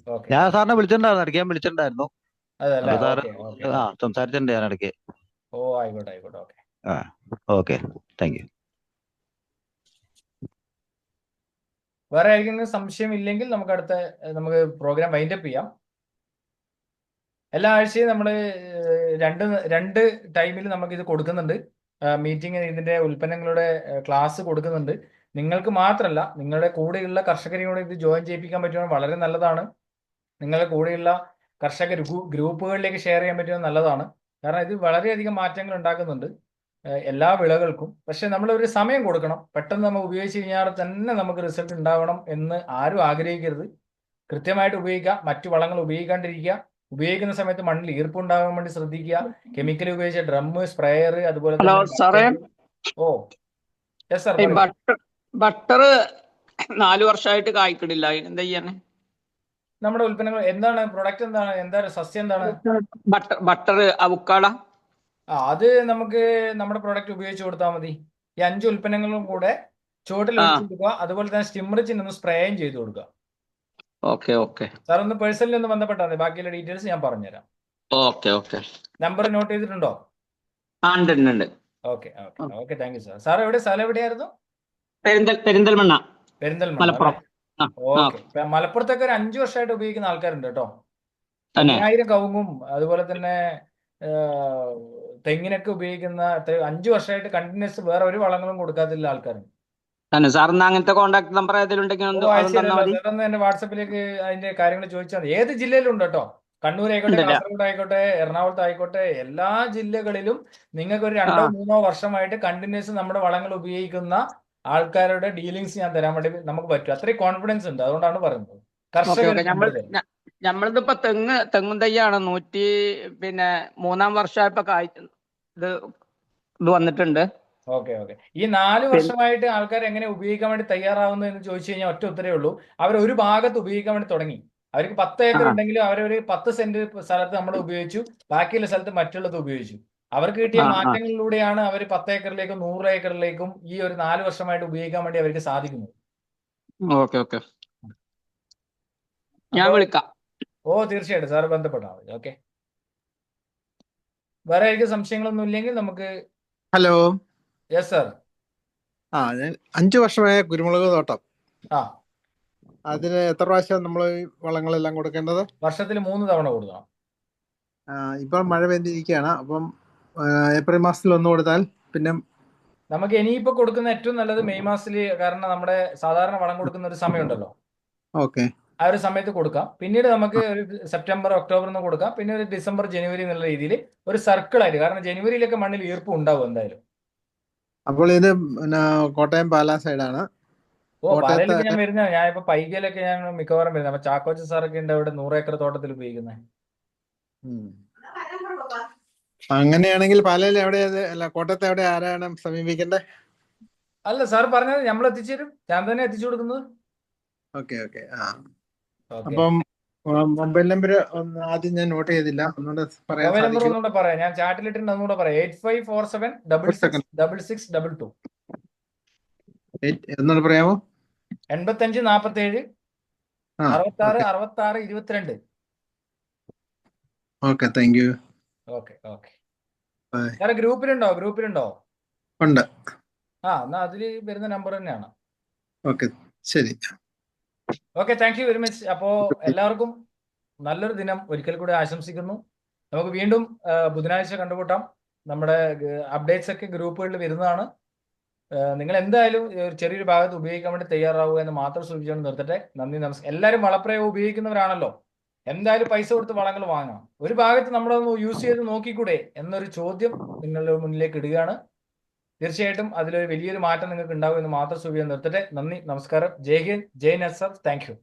ഞാൻ സാറിനെ വിളിച്ചിട്ടുണ്ടായിരുന്നു, ഇടയ്ക്ക് ഞാൻ വിളിച്ചിട്ടുണ്ടായിരുന്നു. സംസാരിച്ചിട്ടുണ്ട് ഞാൻ ഇടയ്ക്ക്. ആയിക്കോട്ടെ ആയിക്കോട്ടെ. Okay okay, thank you. വേറെ ആർക്കെങ്കിലും സംശയം ഇല്ലെങ്കിൽ നമുക്ക് പ്രോഗ്രാം വൈൻഡപ്പ് ചെയ്യാം. എല്ലാ ആഴ്ചയും നമ്മൾ രണ്ട് ടൈമിൽ നമുക്കിത് കൊടുക്കുന്നുണ്ട്. മീറ്റിംഗ്, ഇതിന്റെ ഉൽപ്പന്നങ്ങളുടെ ക്ലാസ് കൊടുക്കുന്നുണ്ട്. നിങ്ങൾക്ക് മാത്രമല്ല, നിങ്ങളുടെ കൂടെയുള്ള കർഷകരെയും കൂടെ ഇത് ജോയിൻ ചെയ്യിപ്പിക്കാൻ പറ്റുന്നത് വളരെ നല്ലതാണ്. നിങ്ങളുടെ കൂടെയുള്ള കർഷക ഗ്രൂപ്പുകളിലേക്ക് ഷെയർ ചെയ്യാൻ പറ്റുന്നത് നല്ലതാണ്. കാരണം ഇത് വളരെയധികം മാറ്റങ്ങൾ ഉണ്ടാക്കുന്നുണ്ട് എല്ലാ വിളകൾക്കും. പക്ഷെ നമ്മളൊരു സമയം കൊടുക്കണം. പെട്ടെന്ന് നമ്മൾ ഉപയോഗിച്ച് കഴിഞ്ഞാൽ തന്നെ നമുക്ക് റിസൾട്ട് ഉണ്ടാവണം എന്ന് ആരും ആഗ്രഹിക്കരുത്. കൃത്യമായിട്ട് ഉപയോഗിക്കുക, മറ്റു വളങ്ങൾ ഉപയോഗിക്കാണ്ടിരിക്കുക. ഉപയോഗിക്കുന്ന സമയത്ത് മണ്ണിൽ ഈർപ്പുണ്ടാകാൻ വേണ്ടി ശ്രദ്ധിക്കുക. കെമിക്കൽ ഉപയോഗിച്ച ഡ്രം, സ്പ്രേയർ, അതുപോലെ ബട്ടർ 4 വർഷമായിട്ട് കായ്ക്കണില്ല, എന്താ ചെയ്യാൻ? നമ്മുടെ ഉൽപ്പന്നങ്ങൾ എന്താണ്? പ്രൊഡക്റ്റ് എന്താണ്? സസ്യം എന്താണ്? ബട്ടർ അവക്കാഡ. അത് നമുക്ക് നമ്മുടെ പ്രൊഡക്റ്റ് ഉപയോഗിച്ച് കൊടുത്താൽ മതി. ഈ 5 ഉൽപ്പന്നങ്ങളും കൂടെ ചുവട്ടിൽ ഒഴിച്ചു കൊടുക്കുക. അതുപോലെ തന്നെ സ്റ്റിംറിച്ചിന് ഒന്ന് സ്പ്രേയും ചെയ്ത് കൊടുക്കുക. Okay okay. സാർ ഒന്ന് പേഴ്സണലി ഒന്ന് ബന്ധപ്പെട്ടാൽ മതി, ബാക്കിയുള്ള ഡീറ്റെയിൽസ് ഞാൻ പറഞ്ഞുതരാം. Okay okay. നമ്പർ നോട്ട് ചെയ്തിട്ടുണ്ടോ? ഉണ്ട്. Okay okay okay, thank you sir. Sir സ്ഥലം എവിടെയായിരുന്നു? പെരിന്തൽമണ്ണ. മലപ്പുറം. ഓക്കെ. മലപ്പുറത്തൊക്കെ ഒരു 5 വർഷമായിട്ട് ഉപയോഗിക്കുന്ന ആൾക്കാരുണ്ട് കേട്ടോ. 1000 കവുങ്ങും അതുപോലെ തന്നെ തെങ്ങിനൊക്കെ ഉപയോഗിക്കുന്ന 5 വർഷമായിട്ട് കണ്ടിന്യൂസ് വേറെ ഒരു വളങ്ങളും കൊടുക്കാത്തില്ല ആൾക്കാരുണ്ട്. അങ്ങനത്തെ കോൺടാക്ട് നമ്പർ എന്റെ വാട്സപ്പിലേക്ക് അതിന്റെ കാര്യങ്ങൾ ചോദിച്ചാൽ മതി. ഏത് ജില്ലയിലും ഉണ്ട് കേട്ടോ. കണ്ണൂർ ആയിക്കോട്ടെ, കാസർഗോഡ് ആയിക്കോട്ടെ, എറണാകുളത്ത് ആയിക്കോട്ടെ, എല്ലാ ജില്ലകളിലും നിങ്ങൾക്ക് ഒരു 2-3 വർഷമായിട്ട് കണ്ടിന്യൂസ് നമ്മുടെ വളങ്ങൾ ഉപയോഗിക്കുന്ന ആൾക്കാരുടെ ഡീലിങ്സ് ഞാൻ തരാൻ വേണ്ടി നമുക്ക് പറ്റും. അത്രയും കോൺഫിഡൻസ് ഉണ്ട്, അതുകൊണ്ടാണ് പറയുന്നത്. നമ്മളിതിപ്പോ തെങ്ങും തയ്യാണ് 3-ാം വർഷമായപ്പോ ഇത് വന്നിട്ടുണ്ട്. ഓക്കെ. ഈ 4 വർഷമായിട്ട് ആൾക്കാർ എങ്ങനെ ഉപയോഗിക്കാൻ വേണ്ടി തയ്യാറാവുന്നു എന്ന് ചോദിച്ചു കഴിഞ്ഞാൽ ഒറ്റ ഉത്തരേ ഉള്ളൂ. അവർ ഒരു ഭാഗത്ത് ഉപയോഗിക്കാൻ വേണ്ടി തുടങ്ങി. അവർക്ക് 10 ഏക്കർ ഉണ്ടെങ്കിലും അവരൊരു 10 സെന്റ് സ്ഥലത്ത് നമ്മൾ ഉപയോഗിച്ചു, ബാക്കിയുള്ള സ്ഥലത്ത് മറ്റുള്ളത് ഉപയോഗിച്ചു. അവർക്ക് കിട്ടിയ മാറ്റങ്ങളിലൂടെയാണ് അവർ 10 ഏക്കറിലേക്കും 100 ഏക്കറിലേക്കും ഈ ഒരു 4 വർഷമായിട്ട് ഉപയോഗിക്കാൻ വേണ്ടി അവർക്ക് സാധിക്കുന്നത്. ഓക്കെ, ഞാൻ വിളിക്കാം. തീർച്ചയായിട്ടും സാർ ബന്ധപ്പെട്ടാൽ മതി. ഓക്കെ. വേറെ ആയിരിക്കും സംശയങ്ങളൊന്നും ഇല്ലെങ്കിൽ നമുക്ക്. ഹലോ. Yes sir. ഞാൻ 5 വർഷമായ കുരുമുളക് തോട്ടം. അതിന് എത്ര പ്രാവശ്യം നമ്മൾ വളങ്ങളെല്ലാം കൊടുക്കേണ്ടത്? വർഷത്തിൽ 3 തവണ കൊടുക്കണം. ഇപ്പം മഴ പെയ്തിരിക്കുകയാണ്. അപ്പം ഏപ്രിൽ മാസത്തിൽ 1 കൊടുത്താൽ പിന്നെ നമുക്ക് ഇനിയിപ്പോ കൊടുക്കുന്ന ഏറ്റവും നല്ലത് മെയ് മാസത്തില്, കാരണം നമ്മുടെ സാധാരണ വളം കൊടുക്കുന്ന ഒരു സമയമുണ്ടല്ലോ, ഓക്കെ. ആ ഒരു സമയത്ത് കൊടുക്കാം. പിന്നീട് നമുക്ക് ഒരു സെപ്റ്റംബർ ഒക്ടോബർ എന്ന് കൊടുക്കാം. പിന്നെ ഒരു ഡിസംബർ ജനുവരി എന്നുള്ള രീതിയിൽ ഒരു സർക്കിൾ ആയിട്ട്, കാരണം ജനുവരിയിലൊക്കെ മണ്ണിൽ ഈർപ്പം ഉണ്ടാവും എന്തായാലും. അപ്പോൾ ഇത് പിന്നെ കോട്ടയം പാലാ സൈഡാണ്. പാലയിലൊക്കെ ഞാൻ വരുന്നത്, ഞാൻ ഇപ്പൊ പൈകയിലൊക്കെ ഞാൻ മിക്കവാറും വരുന്നത്. അപ്പൊ ചാക്കോച്ച സാറൊക്കെ ഉണ്ട് അവിടെ 100 ഏക്കർ തോട്ടത്തിൽ ഉപയോഗിക്കുന്നത്. അങ്ങനെയാണെങ്കിൽ പാലയിൽ എവിടെ, അല്ല കോട്ടയത്ത് എവിടെ, ആരാണ് സമീപിക്കേണ്ടത്? അല്ല സാർ പറഞ്ഞത് നമ്മൾ എത്തിച്ചേരും, ഞാൻ തന്നെ എത്തിച്ചു കൊടുക്കുന്നത്. ഓക്കെ. അപ്പം മൊബൈൽ നമ്പർ ആദ്യം ഞാൻ നോട്ട് ചെയ്തില്ല, ഒന്നുകൂടെ പറയാൻ സാധിക്കും? ഒന്നുകൂടെ പറയാം, ഞാൻ ചാറ്റിലിട്ടുണ്ട്, ഒന്നുകൂടെ പറയാം. 8547666622. ഒന്നുകൂടെ പറയാമോ? 8547 66 66 22. Okay, thank you. ഓക്കെ. സാറെ ഗ്രൂപ്പിലുണ്ടോ? ഉണ്ട്. എന്നാ അതില് വരുന്ന നമ്പർ തന്നെയാണ്. ഓക്കെ, ശരി. Okay, thank you very much. അപ്പോ എല്ലാവർക്കും നല്ലൊരു ദിനം ഒരിക്കൽ കൂടി ആശംസിക്കുന്നു. നമുക്ക് വീണ്ടും ബുധനാഴ്ച കണ്ടുമുട്ടാം. നമ്മുടെ അപ്ഡേറ്റ്സ് ഒക്കെ ഗ്രൂപ്പുകളിൽ വരുന്നതാണ്. നിങ്ങൾ എന്തായാലും ഒരു ചെറിയൊരു ഭാഗത്ത് ഉപയോഗിക്കാൻ വേണ്ടി തയ്യാറാവുക എന്ന് മാത്രം സൂചിച്ചുകൊണ്ട് നിർത്തട്ടെ. നന്ദി, നമസ്കാരം. എല്ലാവരും വളപ്രയോഗം ഉപയോഗിക്കുന്നവരാണല്ലോ, എന്തായാലും പൈസ കൊടുത്ത് വളങ്ങൾ വാങ്ങണം. ഒരു ഭാഗത്ത് നമ്മളൊന്ന് യൂസ് ചെയ്ത് നോക്കിക്കൂടെ എന്നൊരു ചോദ്യം നിങ്ങളുടെ മുന്നിലേക്ക് ഇടുകയാണ്. തീർച്ചയായിട്ടും അതിലൊരു വലിയൊരു മാറ്റം നിങ്ങൾക്ക് ഉണ്ടാവും എന്ന് മാത്രം സൂചിച്ചുകൊണ്ട് നിർത്തട്ടെ. നന്ദി, നമസ്കാരം. ജയ് ഹിന്ദ്, ജയ് നസർ. Thank U.